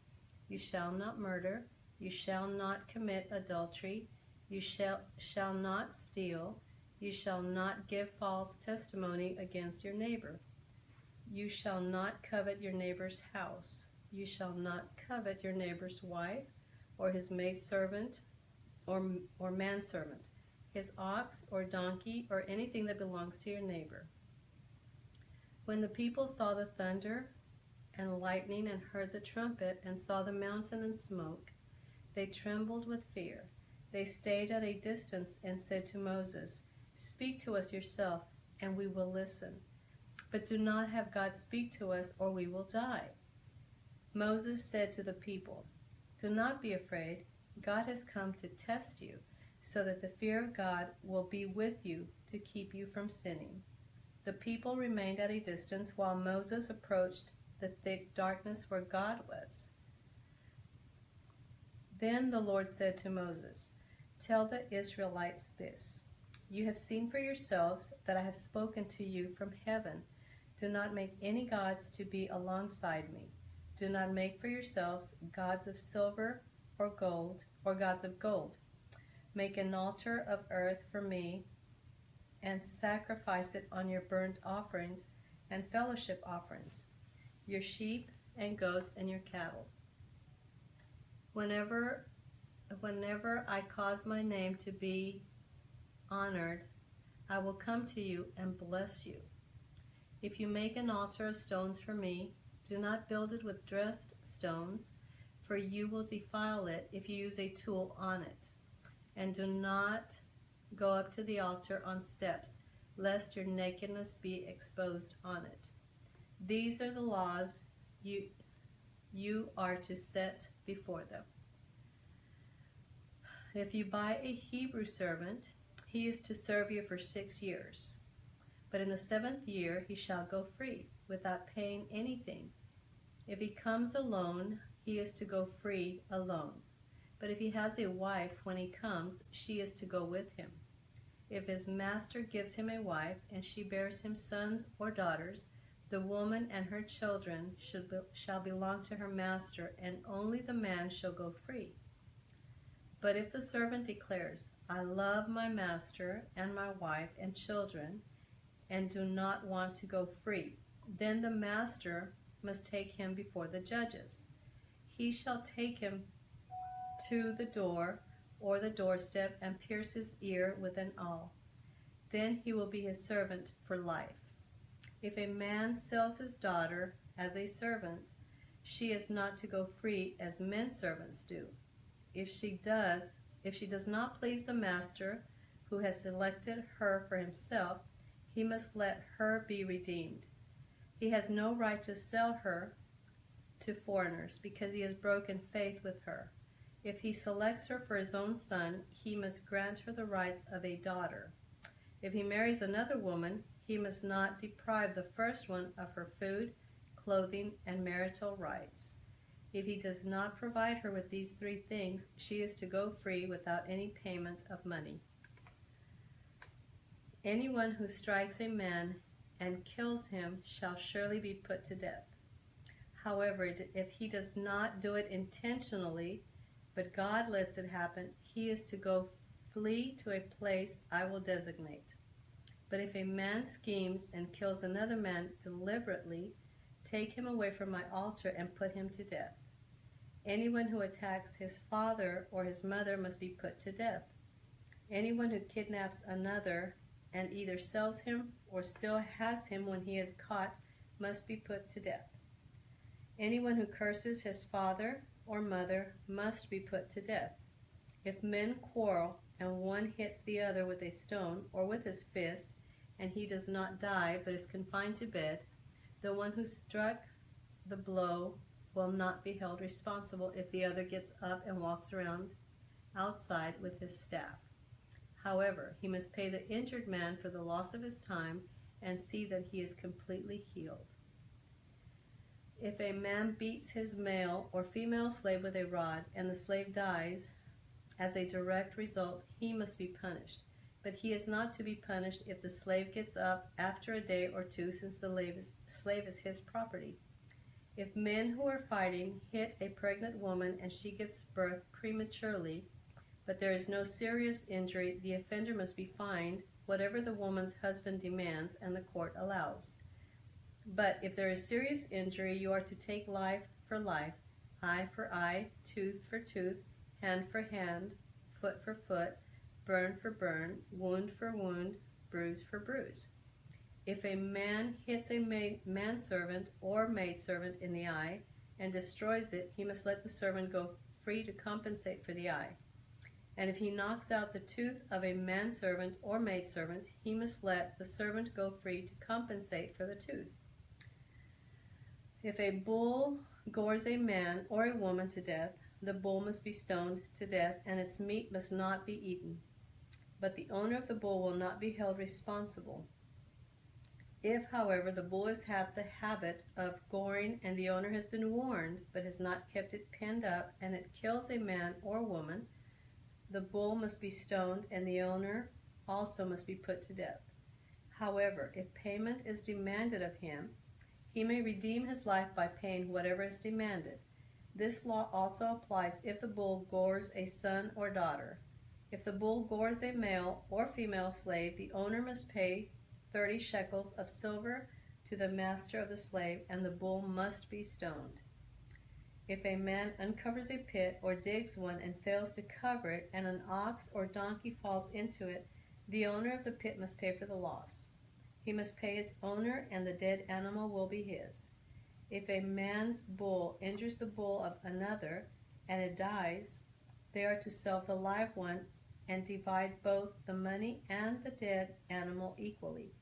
You shall not murder, you shall not commit adultery, you shall not steal, you shall not give false testimony against your neighbor. You shall not covet your neighbor's house. You shall not covet your neighbor's wife, or his maidservant, or manservant, his ox or donkey, or anything that belongs to your neighbor. When the people saw the thunder and lightning and heard the trumpet and saw the mountain and smoke, they trembled with fear. They stayed at a distance and said to Moses, "Speak to us yourself, and we will listen. But do not have God speak to us, or we will die." Moses said to the people, "Do not be afraid. God has come to test you, so that the fear of God will be with you to keep you from sinning." The people remained at a distance while Moses approached the thick darkness where God was. Then the Lord said to Moses, "Tell the Israelites this: You have seen for yourselves that I have spoken to you from heaven. Do not make any gods to be alongside me. Do not make for yourselves gods of silver or gold, or gods of gold. Make an altar of earth for me and sacrifice it on your burnt offerings and fellowship offerings, your sheep and goats and your cattle. Whenever I cause my name to be honored, I will come to you and bless you. If you make an altar of stones for me, do not build it with dressed stones, for you will defile it if you use a tool on it. And do not go up to the altar on steps, lest your nakedness be exposed on it. These are the laws you are to set before them. If you buy a Hebrew servant, he is to serve you for 6 years. But in the 7th year he shall go free, without paying anything. If he comes alone, he is to go free alone. But if he has a wife when he comes, she is to go with him. If his master gives him a wife, and she bears him sons or daughters, the woman and her children shall belong to her master, and only the man shall go free. But if the servant declares, I love my master and my wife and children, and do not want to go free, then the master must take him before the judges. he shall take him to the door or the doorstep and pierce his ear with an awl. Then he will be his servant for life. If a man sells his daughter as a servant, she is not to go free as men servants do. If she does not please the master who has selected her for himself, he must let her be redeemed. He has no right to sell her to foreigners because he has broken faith with her. If he selects her for his own son, he must grant her the rights of a daughter. If he marries another woman, he must not deprive the first one of her food, clothing, and marital rights. If he does not provide her with these three things, she is to go free without any payment of money. Anyone who strikes a man and kills him shall surely be put to death. However, if he does not do it intentionally, but God lets it happen, he is to go flee to a place I will designate. But if a man schemes and kills another man deliberately, take him away from my altar and put him to death. Anyone who attacks his father or his mother must be put to death. Anyone who kidnaps another and either sells him or still has him when he is caught must be put to death. Anyone who curses his father or mother must be put to death. If men quarrel and one hits the other with a stone or with his fist, and he does not die but is confined to bed, the one who struck the blow will not be held responsible if the other gets up and walks around outside with his staff. However, he must pay the injured man for the loss of his time and see that he is completely healed. If a man beats his male or female slave with a rod and the slave dies as a direct result, he must be punished. But he is not to be punished if the slave gets up after a day or two, since the slave is his property. If men who are fighting hit a pregnant woman and she gives birth prematurely, but there is no serious injury, the offender must be fined whatever the woman's husband demands and the court allows. But if there is serious injury, you are to take life for life, eye for eye, tooth for tooth, hand for hand, foot for foot, burn for burn, wound for wound, bruise for bruise. If a man hits a manservant or maidservant in the eye and destroys it, he must let the servant go free to compensate for the eye. And if he knocks out the tooth of a manservant or maidservant, he must let the servant go free to compensate for the tooth. If a bull gores a man or a woman to death, the bull must be stoned to death, and its meat must not be eaten. But the owner of the bull will not be held responsible. If, however, the bull has had the habit of goring and the owner has been warned but has not kept it penned up, and it kills a man or woman, the bull must be stoned and the owner also must be put to death. However, if payment is demanded of him, he may redeem his life by paying whatever is demanded. This law also applies if the bull gores a son or daughter. If the bull gores a male or female slave, the owner must pay 30 shekels of silver to the master of the slave, and the bull must be stoned. If a man uncovers a pit or digs one and fails to cover it, and an ox or donkey falls into it, the owner of the pit must pay for the loss. He must pay its owner, and the dead animal will be his. If a man's bull injures the bull of another, and it dies, they are to sell the live one and divide both the money and the dead animal equally.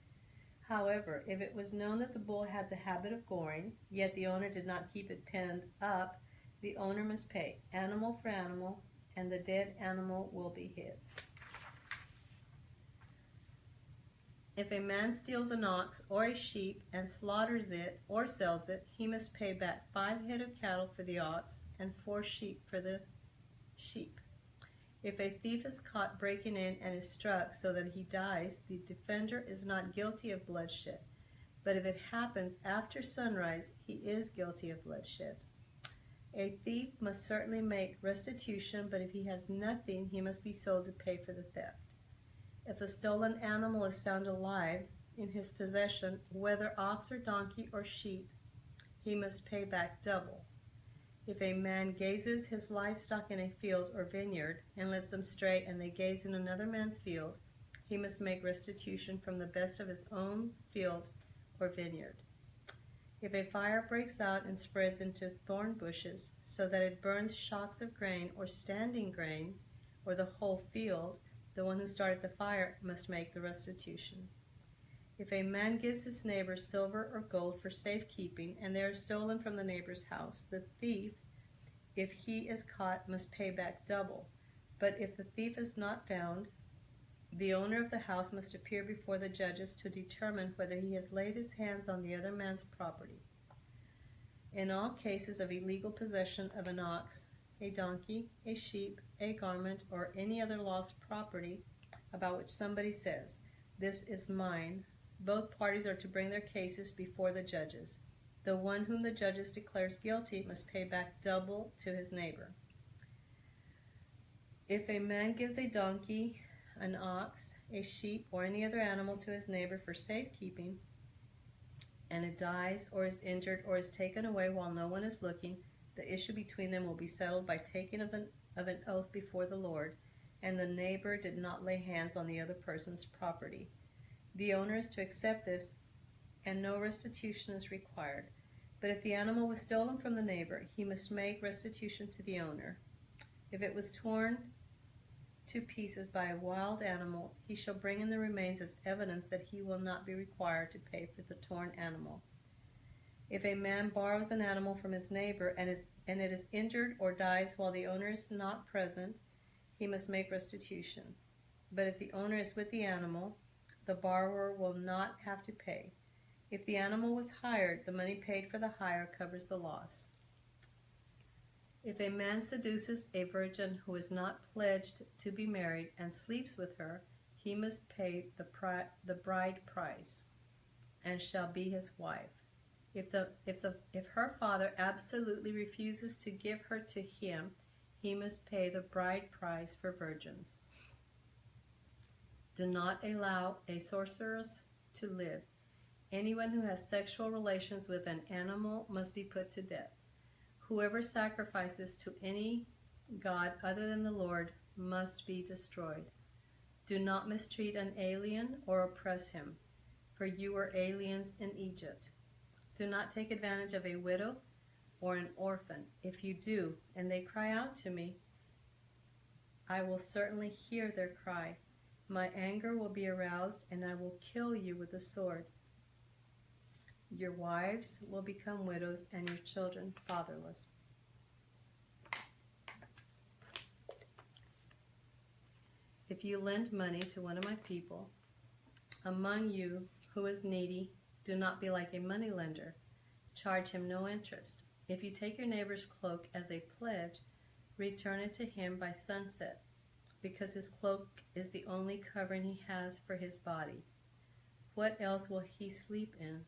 However, if it was known that the bull had the habit of goring, yet the owner did not keep it penned up, the owner must pay animal for animal, and the dead animal will be his. If a man steals an ox or a sheep and slaughters it or sells it, he must pay back 5 head of cattle for the ox and 4 sheep for the sheep. If a thief is caught breaking in and is struck so that he dies, the defender is not guilty of bloodshed. But if it happens after sunrise, he is guilty of bloodshed. A thief must certainly make restitution, but if he has nothing, he must be sold to pay for the theft. If the stolen animal is found alive in his possession, whether ox or donkey or sheep, he must pay back double. If a man gazes his livestock in a field or vineyard, and lets them stray, and they gaze in another man's field, he must make restitution from the best of his own field or vineyard. If a fire breaks out and spreads into thorn bushes, so that it burns shocks of grain or standing grain, or the whole field, the one who started the fire must make the restitution. If a man gives his neighbor silver or gold for safekeeping, and they are stolen from the neighbor's house, the thief, if he is caught, must pay back double. But if the thief is not found, the owner of the house must appear before the judges to determine whether he has laid his hands on the other man's property. In all cases of illegal possession of an ox, a donkey, a sheep, a garment, or any other lost property about which somebody says, "This is mine," both parties are to bring their cases before the judges. The one whom the judges declares guilty must pay back double to his neighbor. If a man gives a donkey, an ox, a sheep, or any other animal to his neighbor for safekeeping, and it dies or is injured or is taken away while no one is looking, the issue between them will be settled by taking of an oath before the Lord, and the neighbor did not lay hands on the other person's property. The owner is to accept this, and no restitution is required. But if the animal was stolen from the neighbor, he must make restitution to the owner. If it was torn to pieces by a wild animal, he shall bring in the remains as evidence that he will not be required to pay for the torn animal. If a man borrows an animal from his neighbor and it is injured or dies while the owner is not present, he must make restitution. But if the owner is with the animal, the borrower will not have to pay. If the animal was hired, the money paid for the hire covers the loss. If a man seduces a virgin who is not pledged to be married and sleeps with her, he must pay the bride price and shall be his wife. If her father absolutely refuses to give her to him, he must pay the bride price for virgins. Do not allow a sorceress to live. Anyone who has sexual relations with an animal must be put to death. Whoever sacrifices to any god other than the Lord must be destroyed. Do not mistreat an alien or oppress him, for you were aliens in Egypt. Do not take advantage of a widow or an orphan. If you do, and they cry out to me, I will certainly hear their cry. My anger will be aroused, and I will kill you with the sword. Your wives will become widows, and your children fatherless. If you lend money to one of my people among you who is needy, do not be like a moneylender. Charge him no interest. If you take your neighbor's cloak as a pledge, return it to him by sunset, because his cloak is the only covering he has for his body. What else will he sleep in?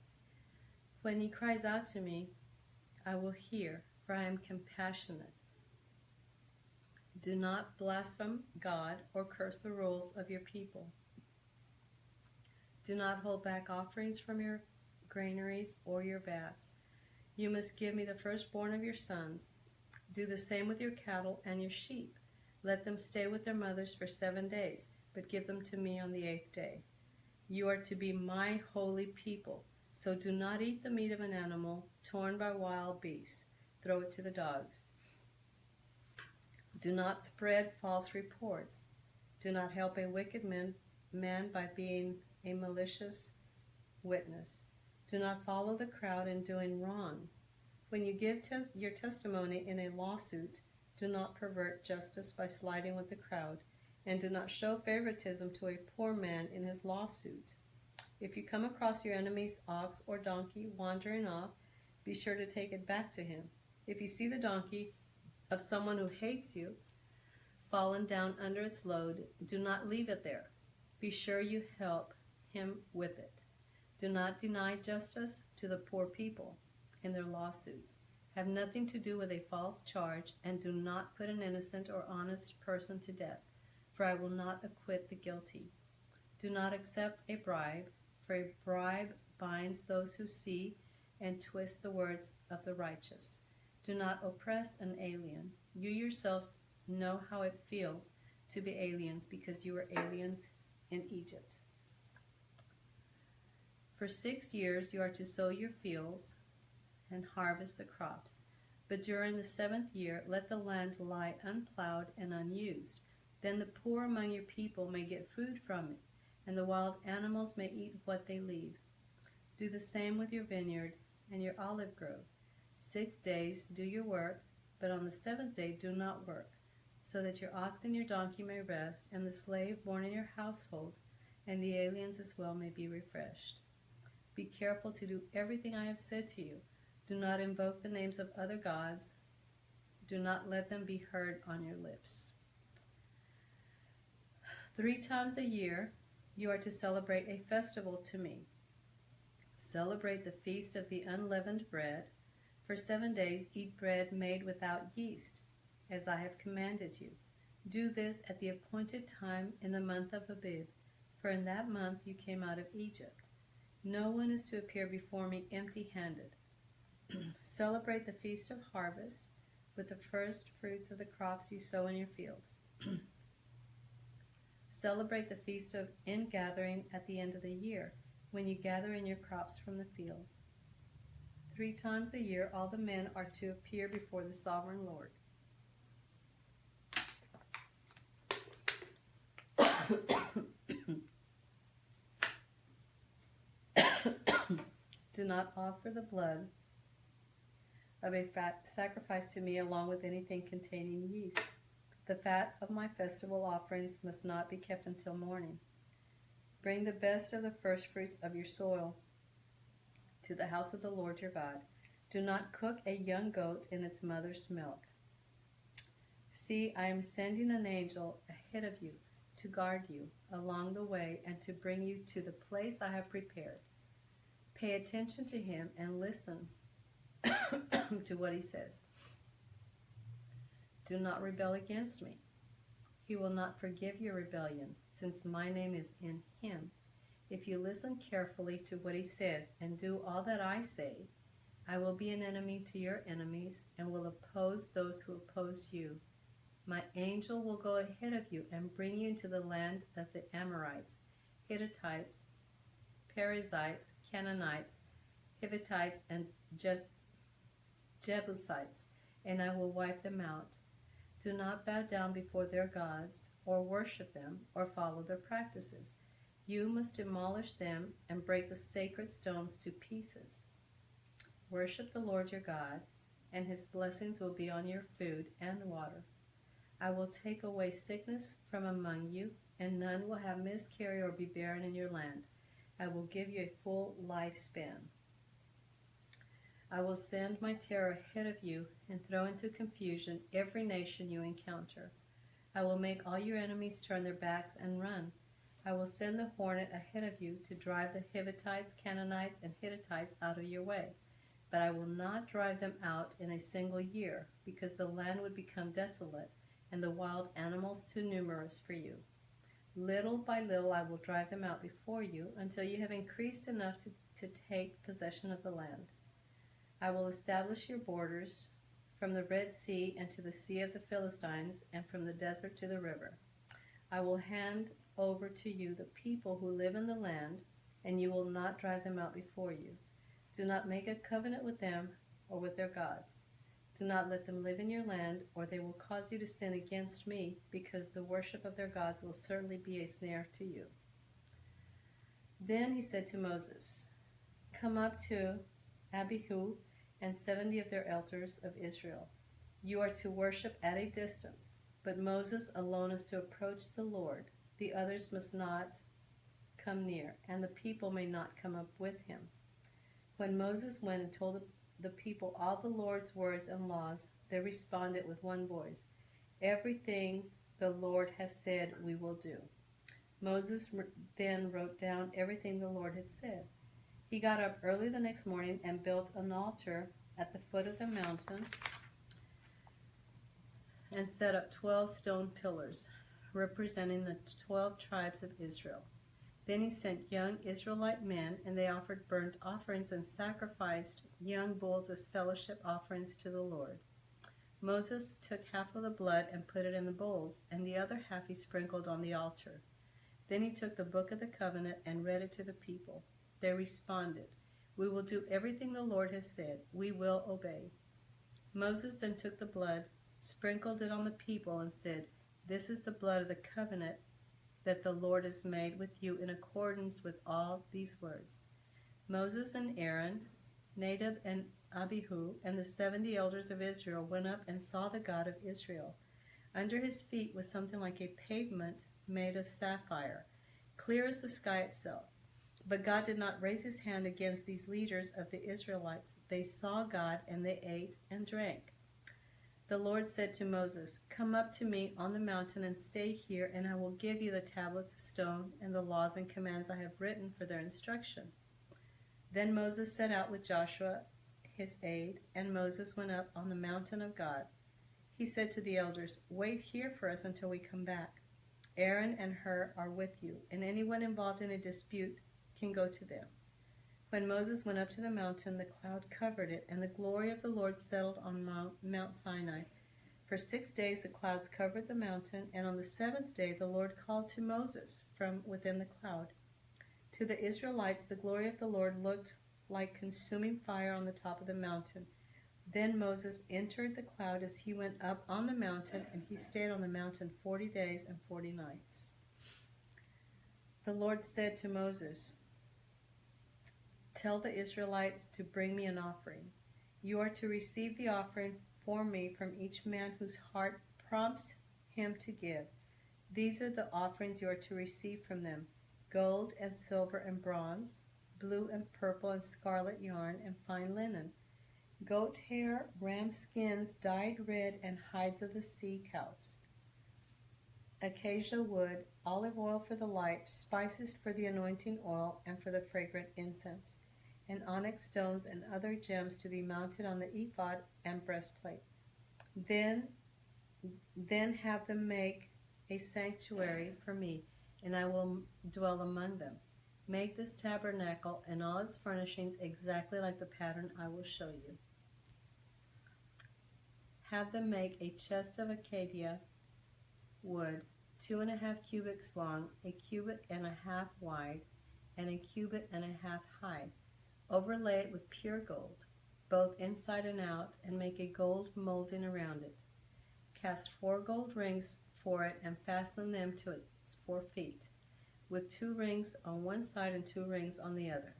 When he cries out to me, I will hear, for I am compassionate. Do not blaspheme God or curse the rules of your people. Do not hold back offerings from your granaries or your vats. You must give me the firstborn of your sons. Do the same with your cattle and your sheep. Let them stay with their mothers for 7 days, but give them to me on the 8th day. You are to be my holy people. So do not eat the meat of an animal torn by wild beasts. Throw it to the dogs. Do not spread false reports. Do not help a wicked man by being a malicious witness. Do not follow the crowd in doing wrong. When you give your testimony in a lawsuit, do not pervert justice by sliding with the crowd, and do not show favoritism to a poor man in his lawsuit. If you come across your enemy's ox or donkey wandering off, be sure to take it back to him. If you see the donkey of someone who hates you fallen down under its load, do not leave it there. Be sure you help him with it. Do not deny justice to the poor people in their lawsuits. Have nothing to do with a false charge, and do not put an innocent or honest person to death, for I will not acquit the guilty. Do not accept a bribe, for a bribe binds those who see and twist the words of the righteous. Do not oppress an alien. You yourselves know how it feels to be aliens because you were aliens in Egypt. For 6 years you are to sow your fields and harvest the crops. But during the 7th year, let the land lie unplowed and unused. Then the poor among your people may get food from it, and the wild animals may eat what they leave. Do the same with your vineyard and your olive grove. 6 days do your work, but on the 7th day do not work, so that your ox and your donkey may rest, and the slave born in your household, and the aliens as well may be refreshed. Be careful to do everything I have said to you. Do not invoke the names of other gods. Do not let them be heard on your lips. 3 times a year you are to celebrate a festival to me. Celebrate the feast of the unleavened bread. For 7 days eat bread made without yeast, as I have commanded you. Do this at the appointed time in the month of Abib, for in that month you came out of Egypt. No one is to appear before me empty-handed. Celebrate the Feast of Harvest with the first fruits of the crops you sow in your field. Celebrate the Feast of Ingathering at the end of the year, when you gather in your crops from the field. 3 times a year all the men are to appear before the Sovereign Lord. Do not offer the blood of a fat sacrifice to me along with anything containing yeast. The fat of my festival offerings must not be kept until morning. Bring the best of the first fruits of your soil to the house of the Lord your God. Do not cook a young goat in its mother's milk. See, I am sending an angel ahead of you to guard you along the way and to bring you to the place I have prepared. Pay attention to him and listen to what he says. Do not rebel against me. He will not forgive your rebellion, since my name is in him. If you listen carefully to what he says and do all that I say, I will be an enemy to your enemies and will oppose those who oppose you. My angel will go ahead of you and bring you into the land of the Amorites, Hittites, Perizzites, Canaanites, Hivitites, and Jebusites, and I will wipe them out. Do not bow down before their gods, or worship them, or follow their practices. You must demolish them and break the sacred stones to pieces. Worship the Lord your God, and his blessings will be on your food and water. I will take away sickness from among you, and none will have miscarry or be barren in your land. I will give you a full lifespan. I will send my terror ahead of you and throw into confusion every nation you encounter. I will make all your enemies turn their backs and run. I will send the hornet ahead of you to drive the Hivitites, Canaanites, and Hittites out of your way. But I will not drive them out in a single year, because the land would become desolate and the wild animals too numerous for you. Little by little I will drive them out before you until you have increased enough to take possession of the land. I will establish your borders from the Red Sea and to the Sea of the Philistines, and from the desert to the river. I will hand over to you the people who live in the land, and you will not drive them out before you. Do not make a covenant with them or with their gods. Do not let them live in your land, or they will cause you to sin against me, because the worship of their gods will certainly be a snare to you. Then he said to Moses, Come up to Abihu and 70 of their elders of Israel. You are to worship at a distance, but Moses alone is to approach the Lord. The others must not come near, and the people may not come up with him. When Moses went and told the people all the Lord's words and laws, they responded with one voice, Everything the Lord has said we will do. Moses then wrote down everything the Lord had said. He got up early the next morning and built an altar at the foot of the mountain and set up 12 stone pillars, representing the 12 tribes of Israel. Then he sent young Israelite men, and they offered burnt offerings and sacrificed young bulls as fellowship offerings to the Lord. Moses took half of the blood and put it in the bowls, and the other half he sprinkled on the altar. Then he took the book of the covenant and read it to the people. They responded, "We will do everything the Lord has said. We will obey." Moses then took the blood, sprinkled it on the people, and said, "This is the blood of the covenant that the Lord has made with you in accordance with all these words." Moses and Aaron, Nadab and Abihu, and the 70 elders of Israel went up and saw the God of Israel. Under his feet was something like a pavement made of sapphire, clear as the sky itself. But God did not raise his hand against these leaders of the Israelites. They saw God, and they ate and drank. The Lord said to Moses, "Come up to me on the mountain and stay here, and I will give you the tablets of stone and the laws and commands I have written for their instruction." Then Moses set out with Joshua, his aide, and Moses went up on the mountain of God. He said to the elders, "Wait here for us until we come back. Aaron and Hur are with you, and anyone involved in a dispute can go to them." When Moses went up to the mountain, the cloud covered it, and the glory of the Lord settled on Mount Sinai. For 6 days the clouds covered the mountain, and on the 7th day the Lord called to Moses from within the cloud. To the Israelites the glory of the Lord looked like consuming fire on the top of the mountain. Then Moses entered the cloud as he went up on the mountain, and he stayed on the mountain 40 days and 40 nights. The Lord said to Moses, "Tell the Israelites to bring me an offering. You are to receive the offering for me from each man whose heart prompts him to give. These are the offerings you are to receive from them: gold and silver and bronze, blue and purple and scarlet yarn, and fine linen, goat hair, ram skins dyed red, and hides of the sea cows, acacia wood, olive oil for the light, spices for the anointing oil and for the fragrant incense, and onyx stones and other gems to be mounted on the ephod and breastplate. Then have them make a sanctuary for me, and I will dwell among them. Make this tabernacle and all its furnishings exactly like the pattern I will show you. Have them make a chest of acacia wood, 2.5 cubits long, 1.5 cubits wide, and 1.5 cubits high. Overlay it with pure gold, both inside and out, and make a gold molding around it. Cast 4 gold rings for it and fasten them to its 4 feet, with 2 rings on one side and 2 rings on the other.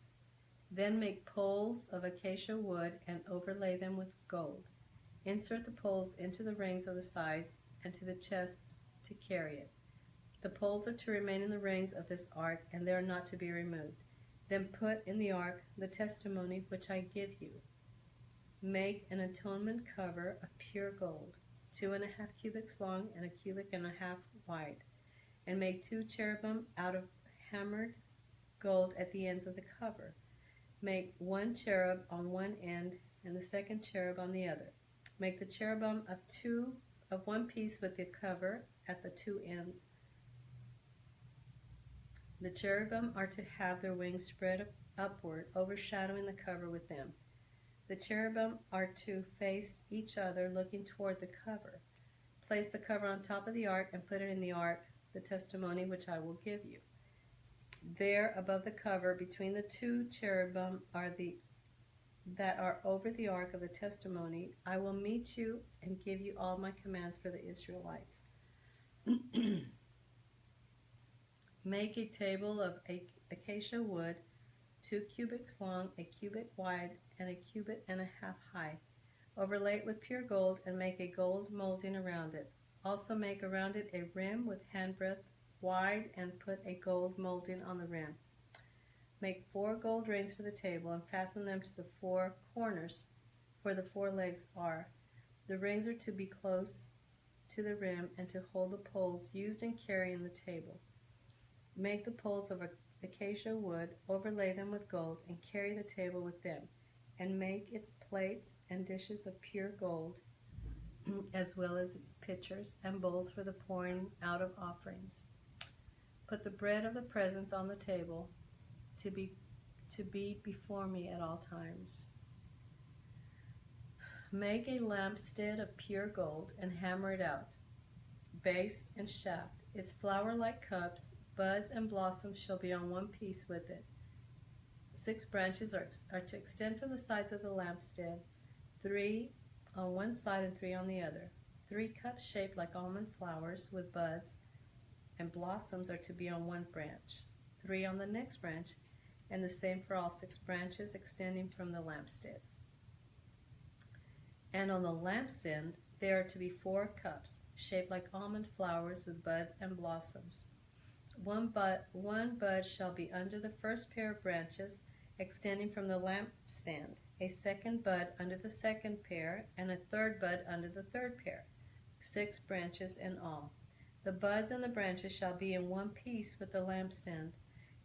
Then make poles of acacia wood and overlay them with gold. Insert the poles into the rings of the sides and to the chest to carry it. The poles are to remain in the rings of this ark, and they are not to be removed. Then put in the ark the testimony which I give you. Make an atonement cover of pure gold, 2.5 cubits long and 1.5 cubits wide, and make 2 cherubim out of hammered gold at the ends of the cover. Make 1 cherub on one end and the second cherub on the other. Make the cherubim of one piece with the cover at the 2 ends. The cherubim are to have their wings spread upward, overshadowing the cover with them. The cherubim are to face each other, looking toward the cover. Place the cover on top of the ark and put it in the ark, the testimony which I will give you. There, above the cover, between the 2 cherubim that are over the ark of the testimony, I will meet you and give you all my commands for the Israelites. Make a table of acacia wood, 2 cubits long, 1 cubit wide, and 1.5 cubits high. Overlay it with pure gold and make a gold molding around it. Also make around it a rim with handbreadth wide and put a gold molding on the rim. Make 4 gold rings for the table and fasten them to the 4 corners where the 4 legs are. The rings are to be close to the rim and to hold the poles used in carrying the table. Make the poles of acacia wood, overlay them with gold, and carry the table with them, and make its plates and dishes of pure gold, as well as its pitchers and bowls for the pouring out of offerings. Put the bread of the presence on the table to be before me at all times. Make a lampstand of pure gold and hammer it out, base and shaft. Its flower-like cups, buds, and blossoms shall be on one piece with it. 6 branches are to extend from the sides of the lampstand, 3 on one side and 3 on the other. 3 cups shaped like almond flowers with buds and blossoms are to be on one branch, 3 on the next branch, and the same for all 6 branches extending from the lampstand. And on the lampstand there are to be 4 cups shaped like almond flowers with buds and blossoms. One bud shall be under the first pair of branches extending from the lampstand, a second bud under the second pair, and a third bud under the third pair, 6 branches in all. The buds and the branches shall be in one piece with the lampstand,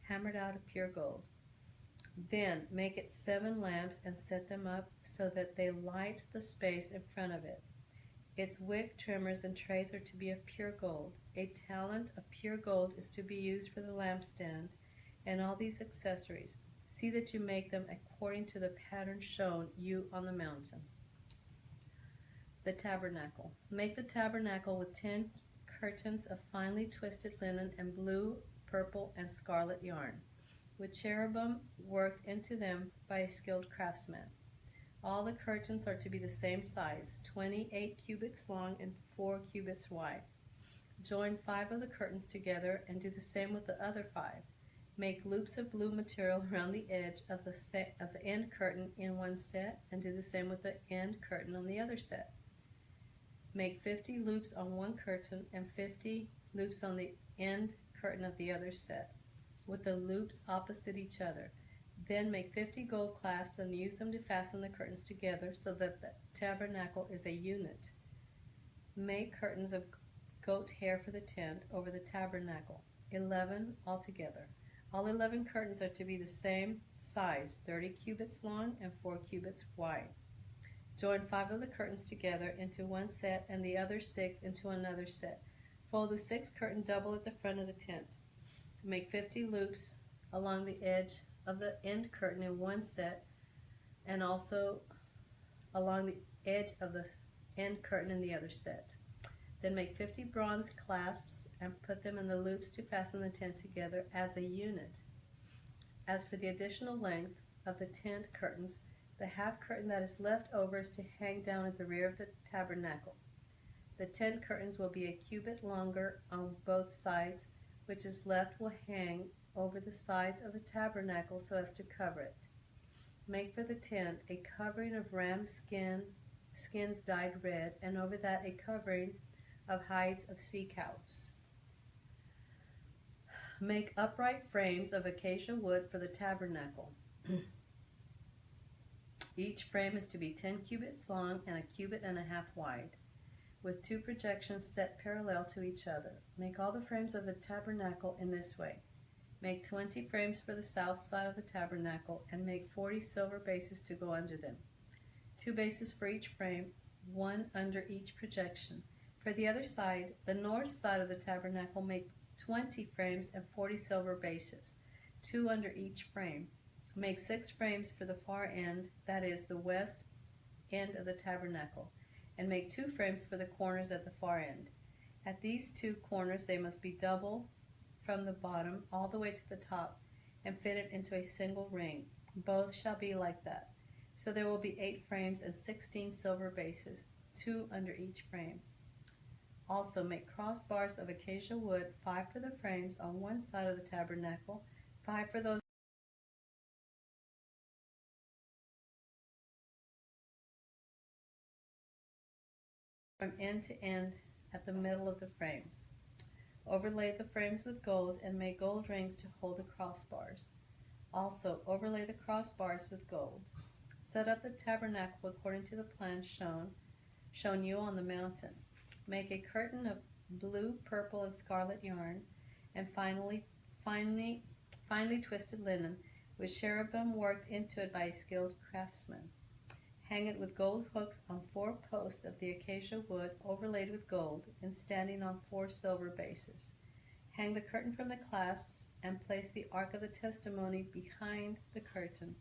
hammered out of pure gold. Then make it 7 lamps and set them up so that they light the space in front of it. Its wick, trimmers, and trays are to be of pure gold. A talent of pure gold is to be used for the lampstand and all these accessories. See that you make them according to the pattern shown you on the mountain. The tabernacle. Make the tabernacle with 10 curtains of finely twisted linen and blue, purple, and scarlet yarn, with cherubim worked into them by a skilled craftsman. All the curtains are to be the same size, 28 cubits long and 4 cubits wide. Join 5 of the curtains together and do the same with the other 5. Make loops of blue material around the edge of the end curtain in one set and do the same with the end curtain on the other set. Make 50 loops on one curtain and 50 loops on the end curtain of the other set, with the loops opposite each other. Then make 50 gold clasps and use them to fasten the curtains together so that the tabernacle is a unit. Make curtains of goat hair for the tent over the tabernacle, 11 altogether. All 11 curtains are to be the same size, 30 cubits long and 4 cubits wide. Join 5 of the curtains together into one set and the other 6 into another set. Fold the 6th curtain double at the front of the tent. Make 50 loops along the edge of the end curtain in one set and also along the edge of the end curtain in the other set. Then make 50 bronze clasps and put them in the loops to fasten the tent together as a unit. As for the additional length of the tent curtains, the half curtain that is left over is to hang down at the rear of the tabernacle. The tent curtains will be a cubit longer on both sides, which is left will hang over the sides of the tabernacle so as to cover it. Make for the tent a covering of ram skins dyed red, and over that a covering of hides of sea cows. Make upright frames of acacia wood for the tabernacle. Each frame is to be 10 cubits long and 1.5 cubits wide, with 2 projections set parallel to each other. Make all the frames of the tabernacle in this way. Make 20 frames for the south side of the tabernacle, and make 40 silver bases to go under them. 2 bases for each frame, 1 under each projection. For the other side, the north side of the tabernacle, make 20 frames and 40 silver bases, 2 under each frame. Make 6 frames for the far end, that is, the west end of the tabernacle, and make 2 frames for the corners at the far end. At these 2 corners they must be double from the bottom all the way to the top and fitted into a single ring. Both shall be like that. So there will be 8 frames and 16 silver bases, 2 under each frame. Also make crossbars of acacia wood, 5 for the frames on one side of the tabernacle, 5 for those from end to end at the middle of the frames. Overlay the frames with gold and make gold rings to hold the crossbars. Also overlay the crossbars with gold. Set up the tabernacle according to the plan shown you on the mountain. Make a curtain of blue, purple, and scarlet yarn, and finely twisted linen, with cherubim worked into it by a skilled craftsman. Hang it with gold hooks on 4 posts of the acacia wood overlaid with gold and standing on 4 silver bases. Hang the curtain from the clasps and place the Ark of the Testimony behind the curtain.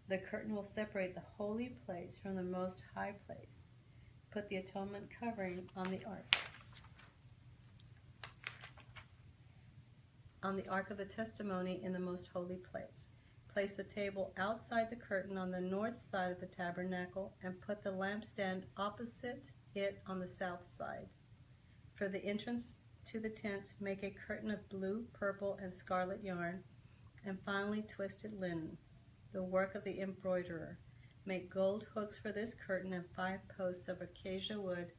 The curtain will separate the holy place from the most high place. Put the atonement covering on the ark. On the ark of the testimony in the most holy place. Place the table outside the curtain on the north side of the tabernacle and put the lampstand opposite it on the south side. For the entrance to the tent, make a curtain of blue, purple, and scarlet yarn and finely twisted linen, the work of the embroiderer. Make gold hooks for this curtain and 5 posts of acacia wood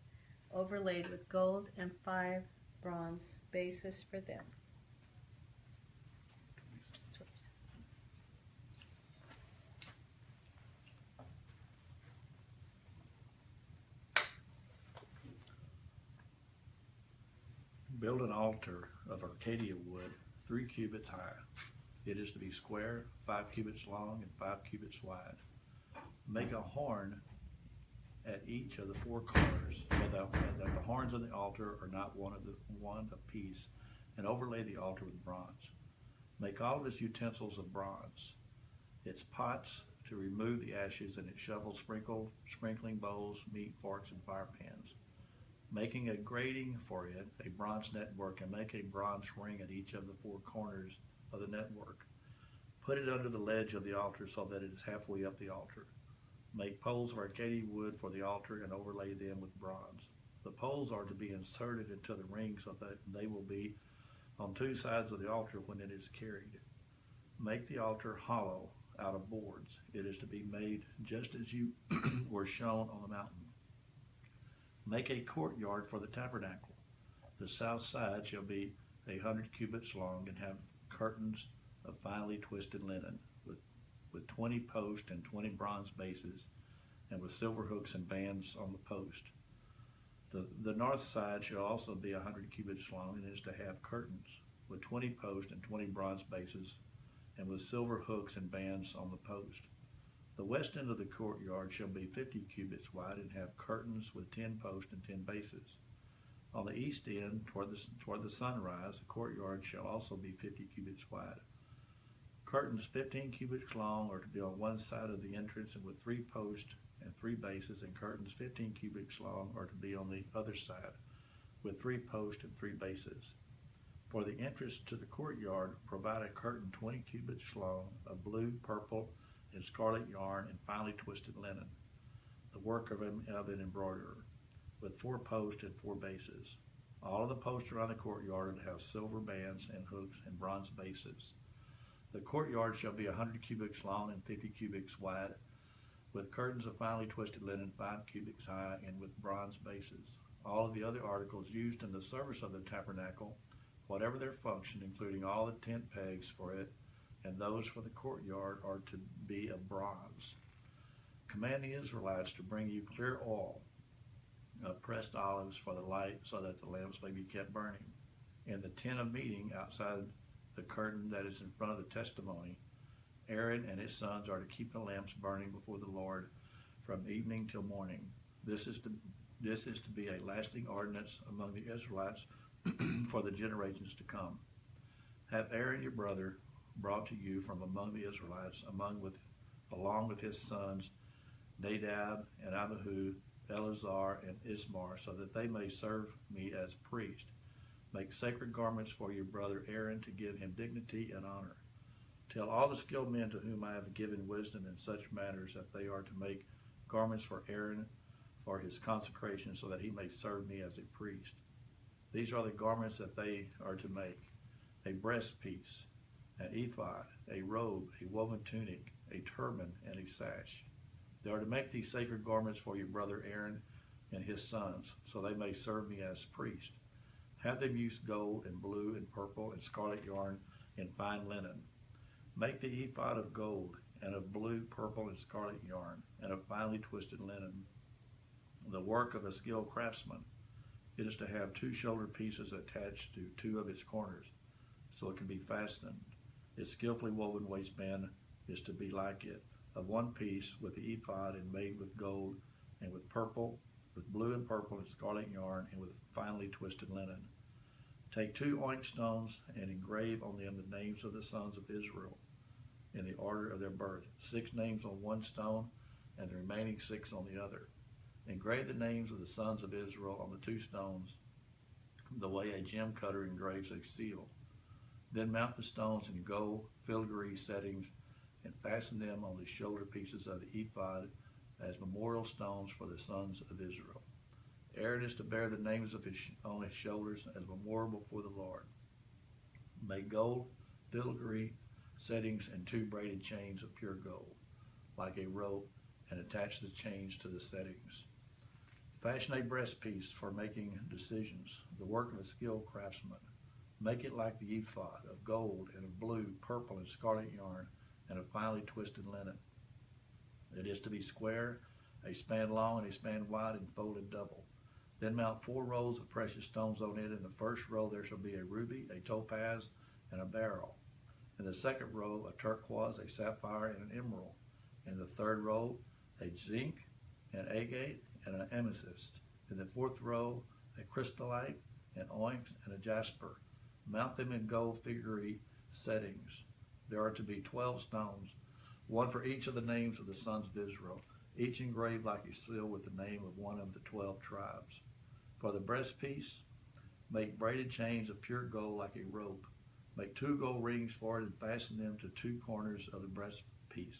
overlaid with gold and 5 bronze bases for them. Build an altar of Arcadia wood 3 cubits high. It is to be square, 5 cubits long and 5 cubits wide. Make a horn at each of the 4 corners so that the horns of the altar are not one apiece, and overlay the altar with bronze. Make all of its utensils of bronze, its pots to remove the ashes, and its shovels, sprinkling bowls, meat forks, and fire pans. Making a grating for it, a bronze network, and make a bronze ring at each of the 4 corners of the network. Put it under the ledge of the altar so that it is halfway up the altar. Make poles of Arcadia wood for the altar and overlay them with bronze. The poles are to be inserted into the ring so that they will be on 2 sides of the altar when it is carried. Make the altar hollow out of boards. It is to be made just as you were shown on the mountain. Make a courtyard for the tabernacle. The south side shall be 100 cubits long and have curtains of finely twisted linen with 20 posts and 20 bronze bases, and with silver hooks and bands on the post. The north side shall also be 100 cubits long and is to have curtains with 20 posts and 20 bronze bases, and with silver hooks and bands on the post. The west end of the courtyard shall be 50 cubits wide and have curtains with 10 posts and 10 bases. On the east end, toward the sunrise, the courtyard shall also be 50 cubits wide. Curtains 15 cubits long are to be on one side of the entrance and with 3 posts and 3 bases, and curtains 15 cubits long are to be on the other side with 3 posts and 3 bases. For the entrance to the courtyard, provide a curtain 20 cubits long of blue, purple, and scarlet yarn and finely twisted linen, the work of an embroiderer, with 4 posts and 4 bases. All of the posts around the courtyard are to have silver bands and hooks and bronze bases. The courtyard shall be 100 cubits long and 50 cubits wide, with curtains of finely twisted linen 5 cubits high and with bronze bases. All of the other articles used in the service of the tabernacle, whatever their function, including all the tent pegs for it and those for the courtyard, are to be of bronze. Command the Israelites to bring you clear oil of pressed olives for the light, so that the lamps may be kept burning. In the tent of meeting outside the curtain that is in front of the testimony, Aaron and his sons are to keep the lamps burning before the Lord from evening till morning. This is to be a lasting ordinance among the Israelites for the generations to come. Have Aaron your brother brought to you from among the Israelites, along with his sons Nadab and Abihu, Eleazar and Ismar, so that they may serve me as priest. Make sacred garments for your brother Aaron to give him dignity and honor. Tell all the skilled men to whom I have given wisdom in such matters that they are to make garments for Aaron for his consecration, so that he may serve me as a priest. These are the garments that they are to make: a breastpiece, an ephod, a robe, a woven tunic, a turban, and a sash. They are to make these sacred garments for your brother Aaron and his sons, so they may serve me as priest. Have them use gold and blue and purple and scarlet yarn and fine linen. Make the ephod of gold and of blue, purple, and scarlet yarn, and of finely twisted linen, the work of a skilled craftsman. It is to have 2 shoulder pieces attached to 2 of its corners, so it can be fastened. Its skillfully woven waistband is to be like it, of 1 piece with the ephod, and made with gold and with purple, with blue and purple and scarlet yarn, and with finely twisted linen. Take 2 onyx stones and engrave on them the names of the sons of Israel. in the order of their birth, 6 names on one stone, and the remaining 6 on the other. Engrave the names of the sons of Israel on the 2 stones, the way a gem cutter engraves a seal. Then mount the stones in gold filigree settings and fasten them on the shoulder pieces of the ephod as memorial stones for the sons of Israel. Aaron is to bear the names on his shoulders as a memorial before the Lord. Make gold filigree settings and 2 braided chains of pure gold, like a rope, and attach the chains to the settings. Fashion a breastpiece for making decisions, the work of a skilled craftsman. Make it like the ephod, of gold and of blue, purple, and scarlet yarn, and of finely twisted linen. It is to be square, a span long and a span wide, and folded double. Then mount 4 rows of precious stones on it. In the first row there shall be a ruby, a topaz, and a beryl. In the second row, a turquoise, a sapphire, and an emerald. In the third row, a zinc, an agate, and an amethyst. In the fourth row, a crystallite, an onyx, and a jasper. Mount them in gold filigree settings. There are to be 12 stones, 1 for each of the names of the sons of Israel, each engraved like a seal with the name of one of the 12 tribes. For the breastpiece, make braided chains of pure gold like a rope. Make 2 gold rings for it and fasten them to 2 corners of the breastpiece.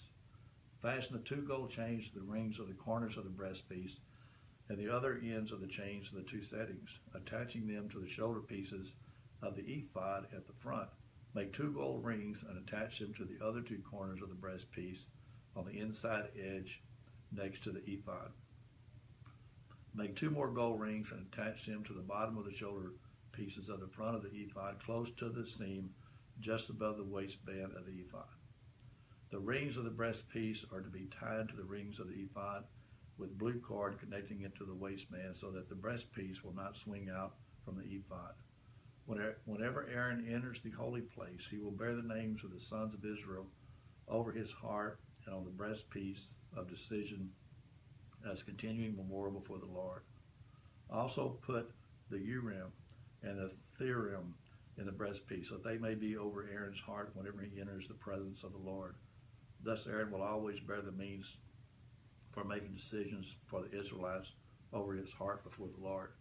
Fasten the 2 gold chains to the rings of the corners of the breastpiece and the other ends of the chains to the 2 settings, attaching them to the shoulder pieces of the ephod at the front. Make 2 gold rings and attach them to the other 2 corners of the breastpiece on the inside edge next to the ephod. Make 2 more gold rings and attach them to the bottom of the shoulder pieces of the front of the ephod, close to the seam, just above the waistband of the ephod. The rings of the breastpiece are to be tied to the rings of the ephod with blue cord connecting it to the waistband, so that the breastpiece will not swing out from the ephod. Whenever Aaron enters the holy place, he will bear the names of the sons of Israel over his heart and on the breastpiece of decision as continuing memorial before the Lord. Also put the Urim and the Thummim in the breastpiece, so that they may be over Aaron's heart whenever he enters the presence of the Lord. Thus Aaron will always bear the means for making decisions for the Israelites over his heart before the Lord.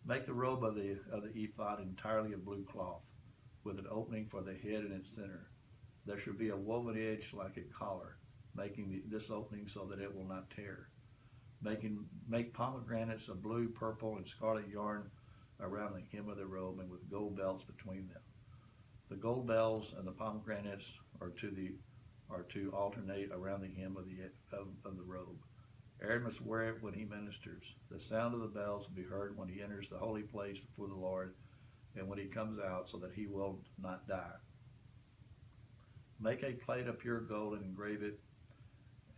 Make the robe of the ephod entirely of blue cloth, with an opening for the head in its center. There should be a woven edge like a collar, making this opening so that it will not tear. Make pomegranates of blue, purple, and scarlet yarn around the hem of the robe, and with gold belts between them. The gold bells and the pomegranates are to alternate around the hem of the robe. Aaron must wear it when he ministers. The sound of the bells will be heard when he enters the holy place before the Lord, and when he comes out, so that he will not die. Make a plate of pure gold and engrave it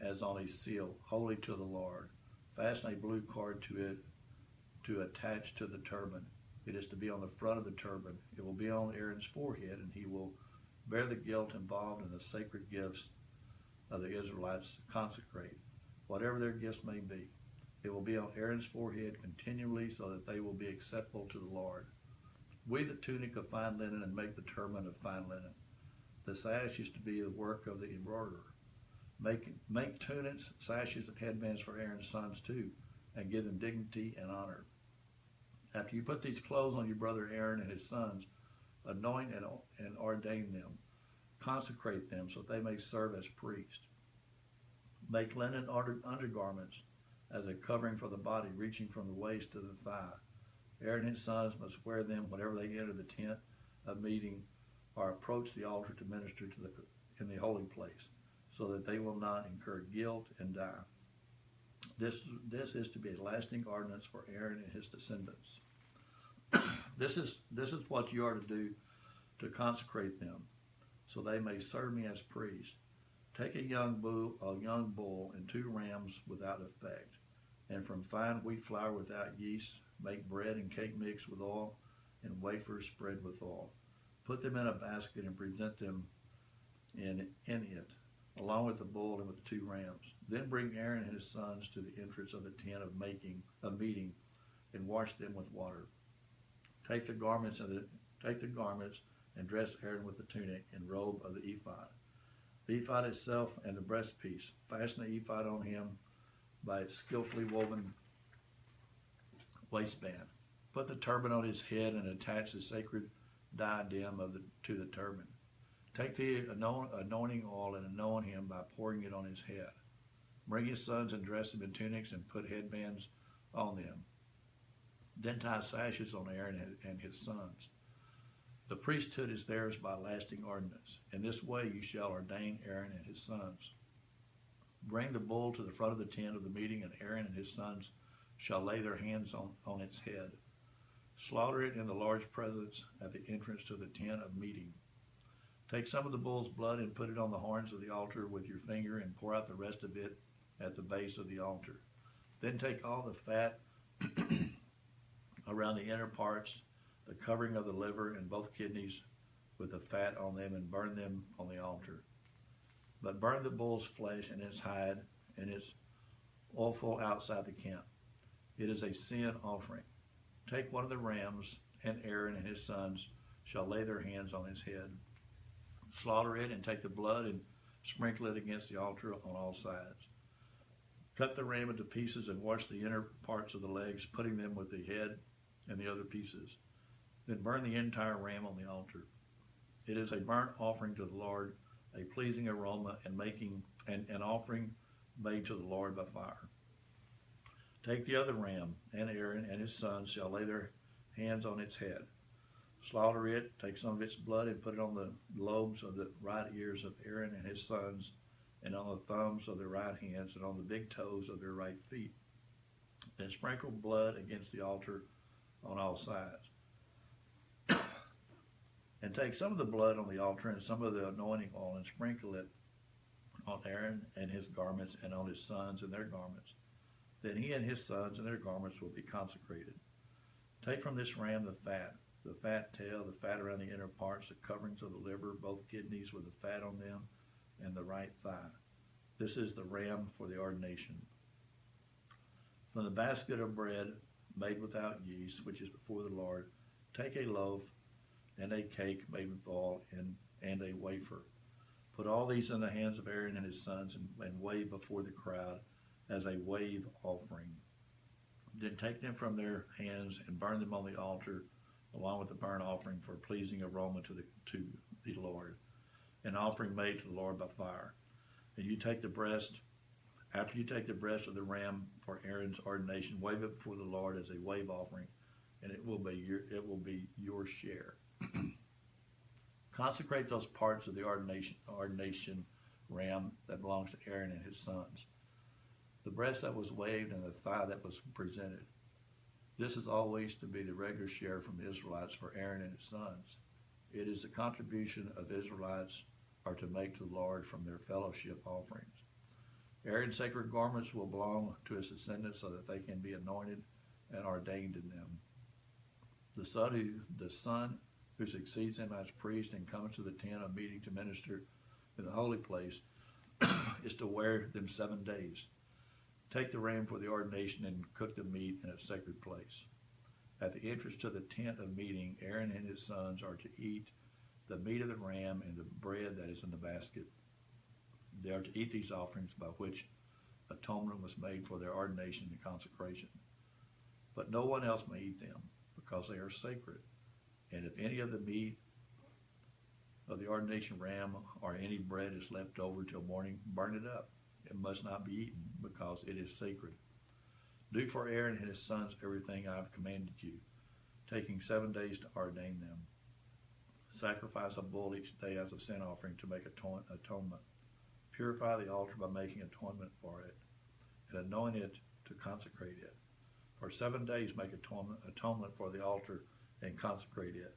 as on a seal, holy to the Lord. Fasten a blue cord to it to attach to the turban. It is to be on the front of the turban. It will be on Aaron's forehead, and he will bear the guilt involved in the sacred gifts of the Israelites consecrate, whatever their gifts may be. It will be on Aaron's forehead continually, so that they will be acceptable to the Lord. Weave the tunic of fine linen and make the turban of fine linen. The sash is to be the work of the embroiderer. Make tunics, sashes, and headbands for Aaron's sons too, and give them dignity and honor. After you put these clothes on your brother Aaron and his sons, anoint and ordain them. Consecrate them so that they may serve as priests. Make linen undergarments as a covering for the body, reaching from the waist to the thigh. Aaron and his sons must wear them whenever they enter the tent of meeting or approach the altar to minister in the holy place, so that they will not incur guilt and die. This is to be a lasting ordinance for Aaron and his descendants. This is what you are to do to consecrate them, so they may serve me as priests. Take a young bull, and 2 rams without defect, and from fine wheat flour without yeast, make bread and cake mix with oil, and wafers spread with oil. Put them in a basket and present them in it, along with the bull and with the 2 rams. Then bring Aaron and his sons to the entrance of the tent of meeting, and wash them with water. Take the garments and dress Aaron with the tunic and robe of the ephod. The ephod itself and the breastpiece. Fasten the ephod on him by its skillfully woven waistband. Put the turban on his head and attach the sacred diadem to the turban. Take the anointing oil and anoint him by pouring it on his head. Bring his sons and dress them in tunics and put headbands on them. Then tie sashes on Aaron and his sons. The priesthood is theirs by lasting ordinance. In this way you shall ordain Aaron and his sons. Bring the bull to the front of the tent of the meeting, and Aaron and his sons shall lay their hands on its head. Slaughter it in the Lord's presence at the entrance to the tent of meeting. Take some of the bull's blood and put it on the horns of the altar with your finger, and pour out the rest of it at the base of the altar. Then take all the fat around the inner parts, the covering of the liver and both kidneys with the fat on them, and burn them on the altar. But burn the bull's flesh and its hide and its offal outside the camp. It is a sin offering. Take one of the rams, and Aaron and his sons shall lay their hands on his head. Slaughter it and take the blood and sprinkle it against the altar on all sides. Cut the ram into pieces and wash the inner parts of the legs, putting them with the head and the other pieces. Then burn the entire ram on the altar. It is a burnt offering to the Lord, a pleasing aroma, and an offering made to the Lord by fire. Take the other ram, and Aaron and his sons shall lay their hands on its head. Slaughter it, take some of its blood, and put it on the lobes of the right ears of Aaron and his sons, and on the thumbs of their right hands, and on the big toes of their right feet. Then sprinkle blood against the altar on all sides. And take some of the blood on the altar and some of the anointing oil, and sprinkle it on Aaron and his garments, and on his sons and their garments. Then he and his sons and their garments will be consecrated. Take from this ram the fat tail, the fat around the inner parts, the coverings of the liver, both kidneys with the fat on them, and the right thigh. This is the ram for the ordination. From the basket of bread made without yeast, which is before the Lord, take a loaf and a cake made with oil and a wafer. Put all these in the hands of Aaron and his sons, and wave before the crowd as a wave offering. Then take them from their hands and burn them on the altar, along with the burnt offering for a pleasing aroma to the Lord, an offering made to the Lord by fire. And after you take the breast of the ram for Aaron's ordination, wave it before the Lord as a wave offering, and it will be your share. Consecrate those parts of the ordination ram that belongs to Aaron and his sons. The breast that was waved and the thigh that was presented. This is always to be the regular share from the Israelites for Aaron and his sons. It is the contribution of Israelites are to make to the Lord from their fellowship offerings. Aaron's sacred garments will belong to his descendants so that they can be anointed and ordained in them. The son who succeeds him as priest and comes to the tent of meeting to minister in the holy place is to wear them 7 days. Take the ram for the ordination and cook the meat in a sacred place. At the entrance to the tent of meeting, Aaron and his sons are to eat the meat of the ram and the bread that is in the basket. They are to eat these offerings by which atonement was made for their ordination and consecration. But no one else may eat them, because they are sacred. And if any of the meat of the ordination ram or any bread is left over till morning, burn it up. It must not be eaten, because it is sacred. Do for Aaron and his sons everything I have commanded you, taking 7 days to ordain them. Sacrifice a bull each day as a sin offering to make atonement. Purify the altar by making atonement for it, and anoint it to consecrate it. For 7 days make atonement for the altar and consecrate it.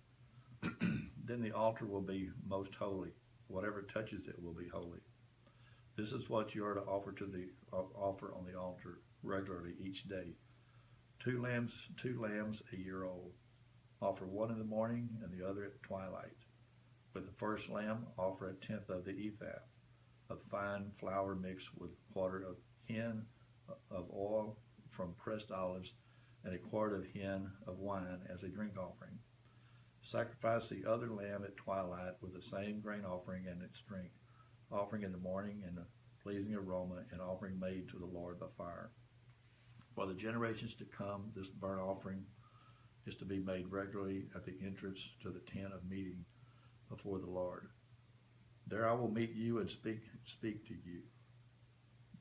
Then the altar will be most holy. Whatever touches it will be holy. This is what you are to offer on the altar regularly each day. 2 lambs a year old. Offer one in the morning and the other at twilight. With the first lamb, offer 1/10 of the ephah of fine flour mixed with 1/4 of hin of oil from pressed olives, and 1/4 of hin of wine as a drink offering. Sacrifice the other lamb at twilight with the same grain offering and its drink, offering in the morning and a pleasing aroma, and offering made to the Lord by fire. For the generations to come, this burnt offering is to be made regularly at the entrance to the tent of meeting before the Lord. There I will meet you and speak to you.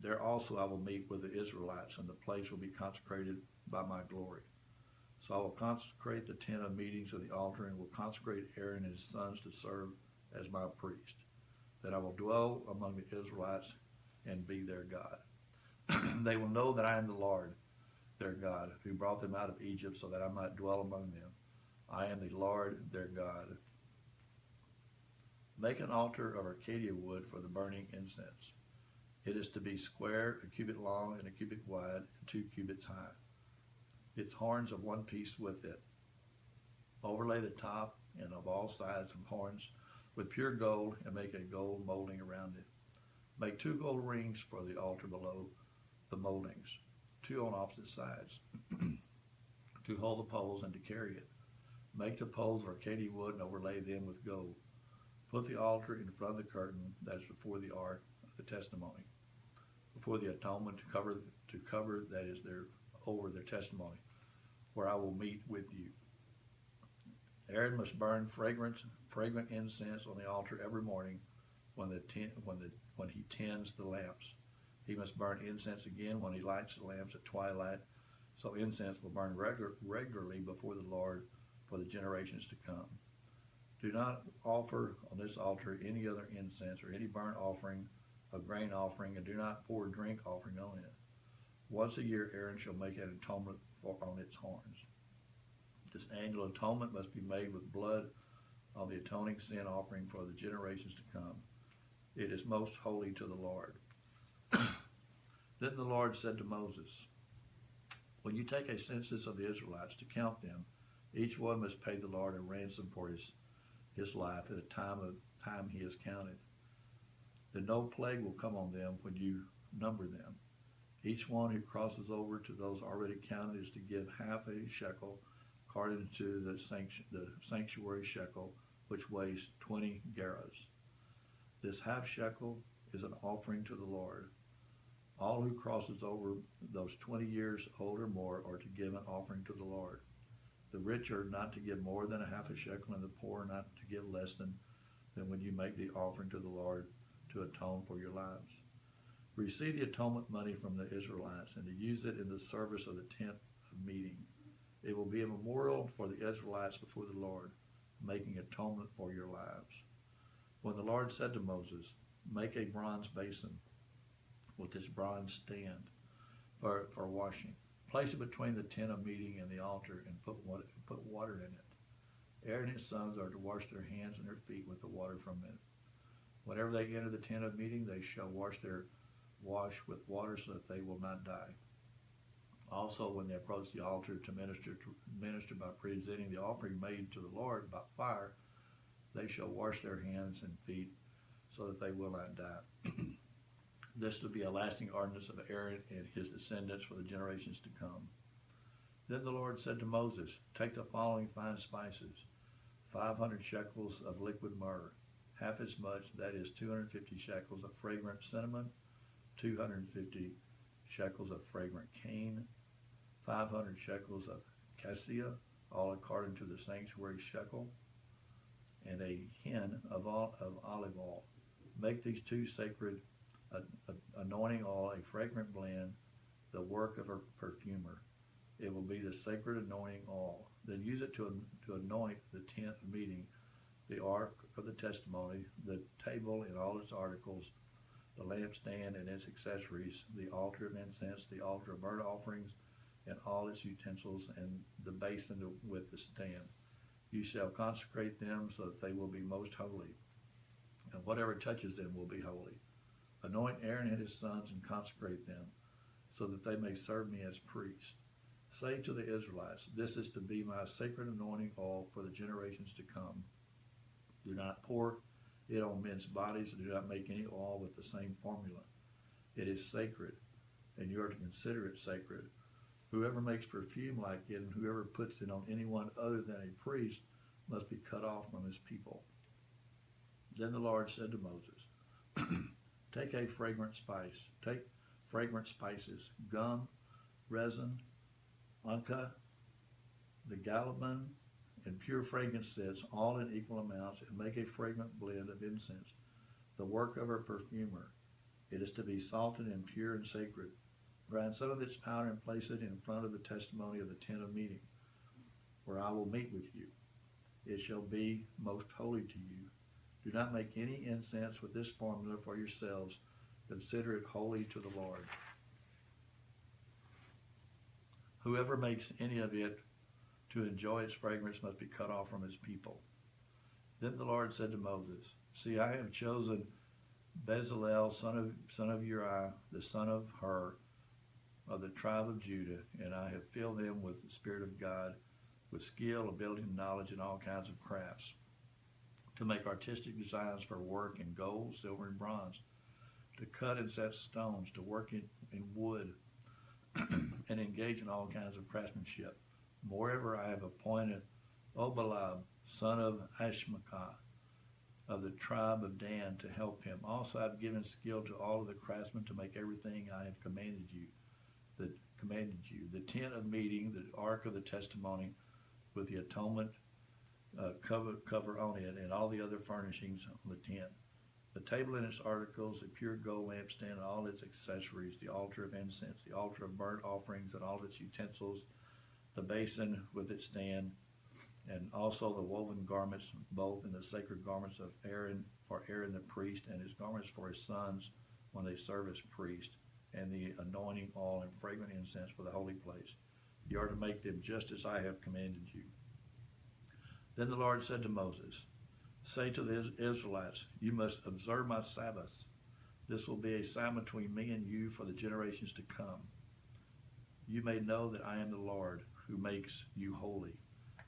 There also I will meet with the Israelites, and the place will be consecrated by my glory. So I will consecrate the tent of meetings of the altar, and will consecrate Aaron and his sons to serve as my priest. Then I will dwell among the Israelites and be their God. They will know that I am the Lord, their God, who brought them out of Egypt so that I might dwell among them. I am the Lord, their God. Make an altar of Arcadia wood for the burning incense. It is to be square, a cubit long and a cubit wide, and 2 cubits high. Its horns of one piece with it. Overlay the top and of all sides of horns with pure gold, and make a gold molding around it. Make 2 gold rings for the altar below the moldings, 2 on opposite sides, to hold the poles and to carry it. Make the poles of Arcadia wood and overlay them with gold. Put the altar in front of the curtain that is before the ark of the testimony, before the atonement, to cover that is there over their testimony, where I will meet with you. Aaron must burn fragrant incense on the altar every morning when he tends the lamps. He must burn incense again when he lights the lamps at twilight, so incense will burn regularly before the Lord for the generations to come. Do not offer on this altar any other incense or any burnt offering, a grain offering, and do not pour drink offering on it. Once a year Aaron shall make an atonement on its horns. This annual atonement must be made with blood on the atoning sin offering for the generations to come. It is most holy to the Lord. Then the Lord said to Moses, when you take a census of the Israelites to count them, each one must pay the Lord a ransom for his life at the time he is counted. Then no plague will come on them when you number them. Each one who crosses over to those already counted is to give half a shekel according to the sanctuary shekel, which weighs 20 gerahs. This half shekel is an offering to the Lord. All who crosses over those 20 years old or more are to give an offering to the Lord. The rich are not to give more than a half a shekel, and the poor not to give less than when you make the offering to the Lord to atone for your lives. Receive the atonement money from the Israelites and to use it in the service of the tent of meeting. It will be a memorial for the Israelites before the Lord, making atonement for your lives. When the Lord said to Moses, make a bronze basin with this bronze stand for washing. Place it between the tent of meeting and the altar, and put water in it. Aaron and his sons are to wash their hands and their feet with the water from it. Whenever they enter the tent of meeting, they shall wash with water so that they will not die. Also, when they approach the altar to minister by presenting the offering made to the Lord by fire, they shall wash their hands and feet so that they will not die. This will be a lasting ordinance of Aaron and his descendants for the generations to come. Then the Lord said to Moses, take the following fine spices, 500 shekels of liquid myrrh, half as much, that is 250 shekels of fragrant cinnamon, 250 shekels of fragrant cane, 500 shekels of cassia, all according to the sanctuary shekel, and a hin of olive oil. Make these 2 sacred anointing oil a fragrant blend, the work of a perfumer. It will be the sacred anointing oil. Then use it to anoint the tent of meeting, the ark of the testimony, the table and all its articles, the lampstand and its accessories, the altar of incense, the altar of burnt offerings, and all its utensils, and the basin with the stand. You shall consecrate them so that they will be most holy, and whatever touches them will be holy. Anoint Aaron and his sons and consecrate them, so that they may serve me as priests. Say to the Israelites, this is to be my sacred anointing oil for the generations to come. Do not pour it on men's bodies, and do not make any oil with the same formula. It is sacred, and you are to consider it sacred. Whoever makes perfume like it, and whoever puts it on anyone other than a priest, must be cut off from his people. Then the Lord said to Moses, take fragrant spices, gum, resin, onycha, the galbanum, and pure frankincense, all in equal amounts, and make a fragrant blend of incense, the work of a perfumer. It is to be salted and pure and sacred. Grind some of its powder and place it in front of the testimony of the tent of meeting, where I will meet with you. It shall be most holy to you. Do not make any incense with this formula for yourselves. Consider it holy to the Lord. Whoever makes any of it to enjoy its fragrance must be cut off from his people. Then the Lord said to Moses, see, I have chosen Bezalel, son of Uri, the son of Hur, of the tribe of Judah, and I have filled him with the Spirit of God, with skill, ability, and knowledge in all kinds of crafts, to make artistic designs for work in gold, silver, and bronze, to cut and set stones, to work in wood, and engage in all kinds of craftsmanship. Moreover, I have appointed Obalab, son of Ashmakah, of the tribe of Dan, to help him. Also, I have given skill to all of the craftsmen to make everything I have commanded you. The tent of meeting, the ark of the testimony, with the atonement cover on it, and all the other furnishings on the tent. The table and its articles, the pure gold lampstand and all its accessories, the altar of incense, the altar of burnt offerings and all its utensils, the basin with its stand, and also the woven garments, both in the sacred garments of Aaron, for Aaron the priest, and his garments for his sons when they serve as priest, and the anointing oil and fragrant incense for the holy place. You are to make them just as I have commanded you. Then the Lord said to Moses, say to the Israelites, you must observe my Sabbaths. This will be a sign between me and you for the generations to come. You may know that I am the Lord who makes you holy.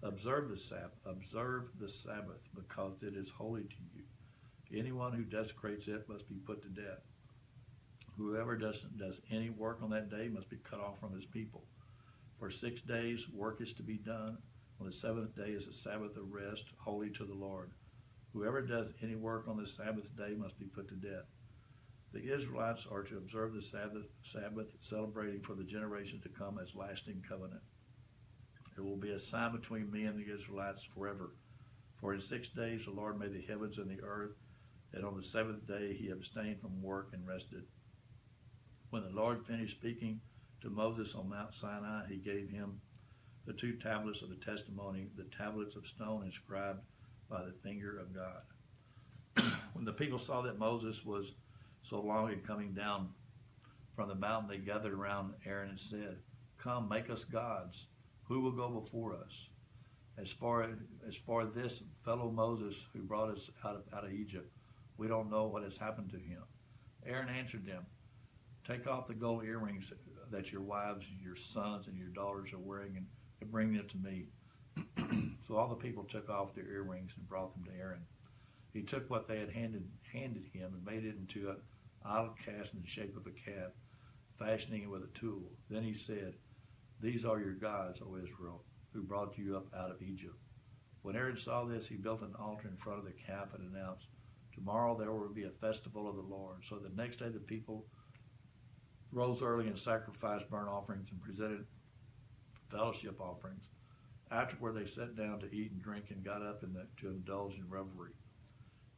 Observe the Sabbath, because it is holy to you. Anyone who desecrates it must be put to death. Whoever does any work on that day must be cut off from his people. For 6 days work is to be done. On the seventh day is a Sabbath of rest, holy to the Lord. Whoever does any work on the Sabbath day must be put to death. The Israelites are to observe the Sabbath, celebrating for the generation to come as lasting covenant. It will be a sign between me and the Israelites forever. For in 6 days the Lord made the heavens and the earth, and on the seventh day he abstained from work and rested. When the Lord finished speaking to Moses on Mount Sinai, he gave him the 2 tablets of the testimony, the tablets of stone inscribed by the finger of God. When the people saw that Moses was so long in coming down from the mountain, they gathered around Aaron and said, come, make us gods. Who will go before us? As far this fellow Moses who brought us out of Egypt, we don't know what has happened to him. Aaron answered them, take off the gold earrings that your wives, your sons, and your daughters are wearing and bring them to me. So all the people took off their earrings and brought them to Aaron. He took what they had handed him and made it into an idol cast in the shape of a calf, fashioning it with a tool. Then he said, these are your gods, O Israel, who brought you up out of Egypt. When Aaron saw this, he built an altar in front of the calf and announced, tomorrow there will be a festival of the Lord. So the next day the people rose early and sacrificed burnt offerings and presented fellowship offerings. Afterward they sat down to eat and drink and got up to indulge in revelry.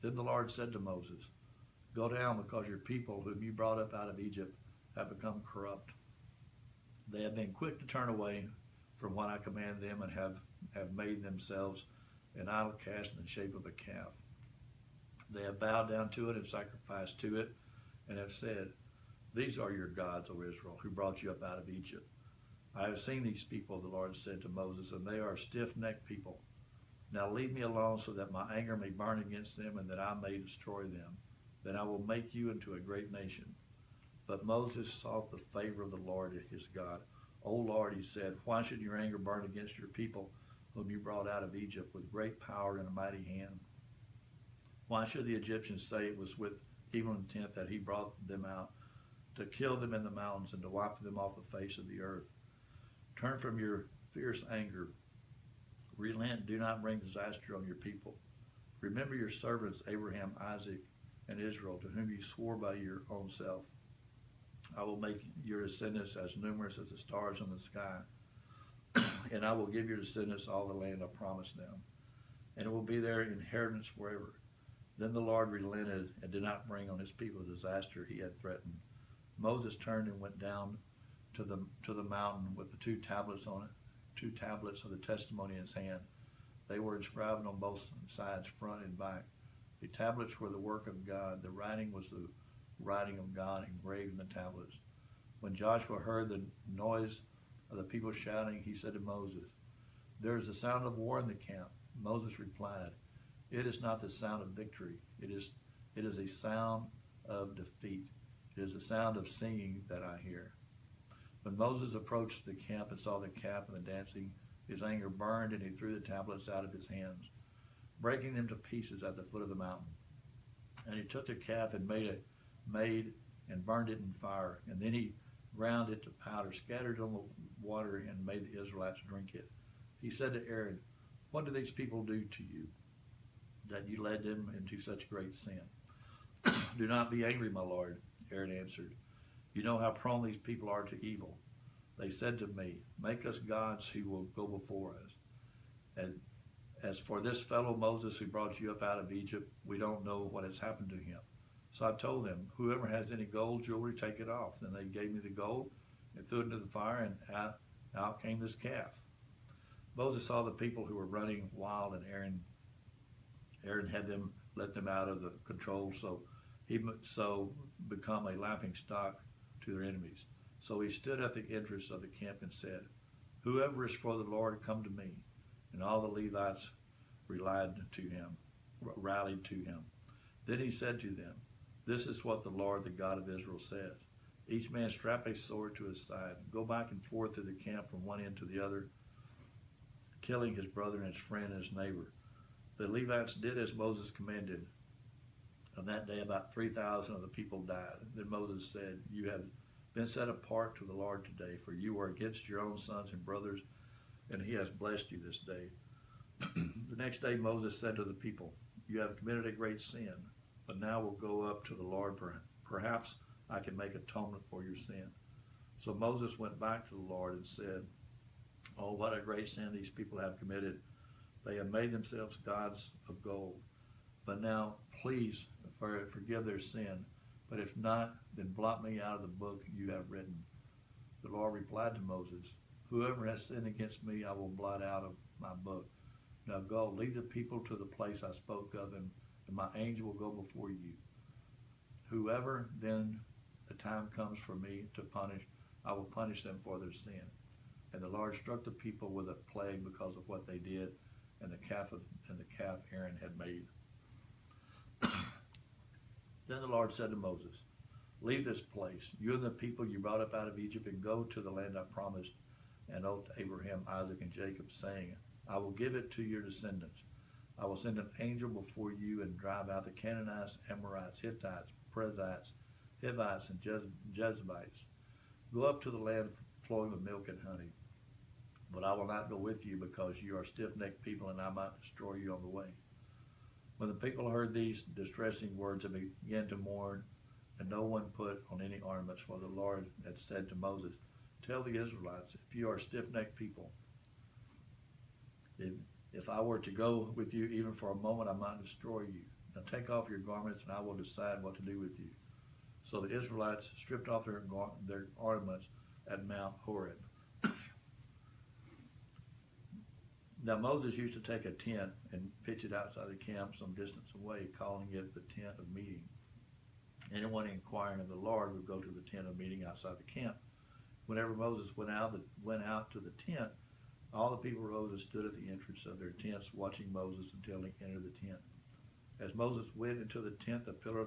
Then the Lord said to Moses, go down, because your people whom you brought up out of Egypt have become corrupt. They have been quick to turn away from what I command them and have made themselves an idol cast in the shape of a calf. They have bowed down to it and sacrificed to it and have said, these are your gods, O Israel, who brought you up out of Egypt. I have seen these people, the Lord said to Moses, and they are stiff-necked people. Now leave me alone so that my anger may burn against them and that I may destroy them. Then I will make you into a great nation. But Moses sought the favor of the Lord his God. O Lord, he said, why should your anger burn against your people whom you brought out of Egypt with great power and a mighty hand? Why should the Egyptians say it was with evil intent that he brought them out, to kill them in the mountains and to wipe them off the face of the earth? Turn from your fierce anger. Relent, do not bring disaster on your people. Remember your servants Abraham, Isaac, and Israel, to whom you swore by your own self. I will make your descendants as numerous as the stars in the sky, and I will give your descendants all the land I promised them, and it will be their inheritance forever. Then the Lord relented and did not bring on his people the disaster he had threatened. Moses turned and went down to the mountain with the 2 tablets on it, 2 tablets of the testimony in his hand. They were inscribed on both sides, front and back. The tablets were the work of God. The writing was the writing of God engraved in the tablets. When Joshua heard the noise of the people shouting, he said to Moses, "There is a sound of war in the camp." Moses replied, "It is not the sound of victory. It is a sound of defeat. It is the sound of singing that I hear." When Moses approached the camp and saw the calf and the dancing, his anger burned, and he threw the tablets out of his hands, breaking them to pieces at the foot of the mountain. And he took the calf and made and burned it in fire, and then he ground it to powder, scattered on the water, and made the Israelites drink it. He said to Aaron, "What do these people do to you, that you led them into such great sin?" "Do not be angry, my lord," Aaron answered. "You know how prone these people are to evil. They said to me, 'Make us gods who will go before us.' And as for this fellow Moses who brought you up out of Egypt, we don't know what has happened to him." So I told them, "Whoever has any gold jewelry, take it off." Then they gave me the gold and threw it into the fire, and out came this calf. Moses saw the people who were running wild, and Aaron had them let them out of the control, so become a laughing stock to their enemies. So he stood at the entrance of the camp and said, "Whoever is for the Lord, come to me." And all the Levites rallied to him. Then he said to them, "This is what the Lord, the God of Israel, says. Each man strap a sword to his side. Go back and forth through the camp from one end to the other, killing his brother and his friend and his neighbor." The Levites did as Moses commanded. On that day about 3,000 of the people died. Then Moses said, "You have been set apart to the Lord today, for you were against your own sons and brothers, and he has blessed you this day." The next day Moses said to the people, "You have committed a great sin, but now we'll go up to the Lord. Perhaps I can make atonement for your sin." So Moses went back to the Lord and said, "Oh, what a great sin these people have committed. They have made themselves gods of gold. But now, please forgive their sin. But if not, then blot me out of the book you have written." The Lord replied to Moses, "Whoever has sinned against me, I will blot out of my book. Now go, lead the people to the place I spoke of, and my angel will go before you. Whoever then the time comes for me to punish, I will punish them for their sin." And the Lord struck the people with a plague because of what they did, and the calf Aaron had made. Then the Lord said to Moses, "Leave this place, you and the people you brought up out of Egypt, and go to the land I promised an oath to Abraham, Isaac, and Jacob, saying, I will give it to your descendants. I will send an angel before you and drive out the Canaanites, Amorites, Hittites, Perizzites, Hivites, and Jebusites. Go up to the land flowing with milk and honey. But I will not go with you, because you are stiff-necked people, and I might destroy you on the way." When the people heard these distressing words, they began to mourn, and no one put on any ornaments, for the Lord had said to Moses, "Tell the Israelites, if you are stiff-necked people, if I were to go with you even for a moment, I might destroy you. Now take off your garments, and I will decide what to do with you." So the Israelites stripped off their ornaments at Mount Horeb. Now Moses used to take a tent and pitch it outside the camp some distance away, calling it the tent of meeting. Anyone inquiring of the Lord would go to the tent of meeting outside the camp. Whenever Moses went out to the tent, all the people rose and stood at the entrance of their tents, watching Moses until he entered the tent. As Moses went into the tent, the pillar of the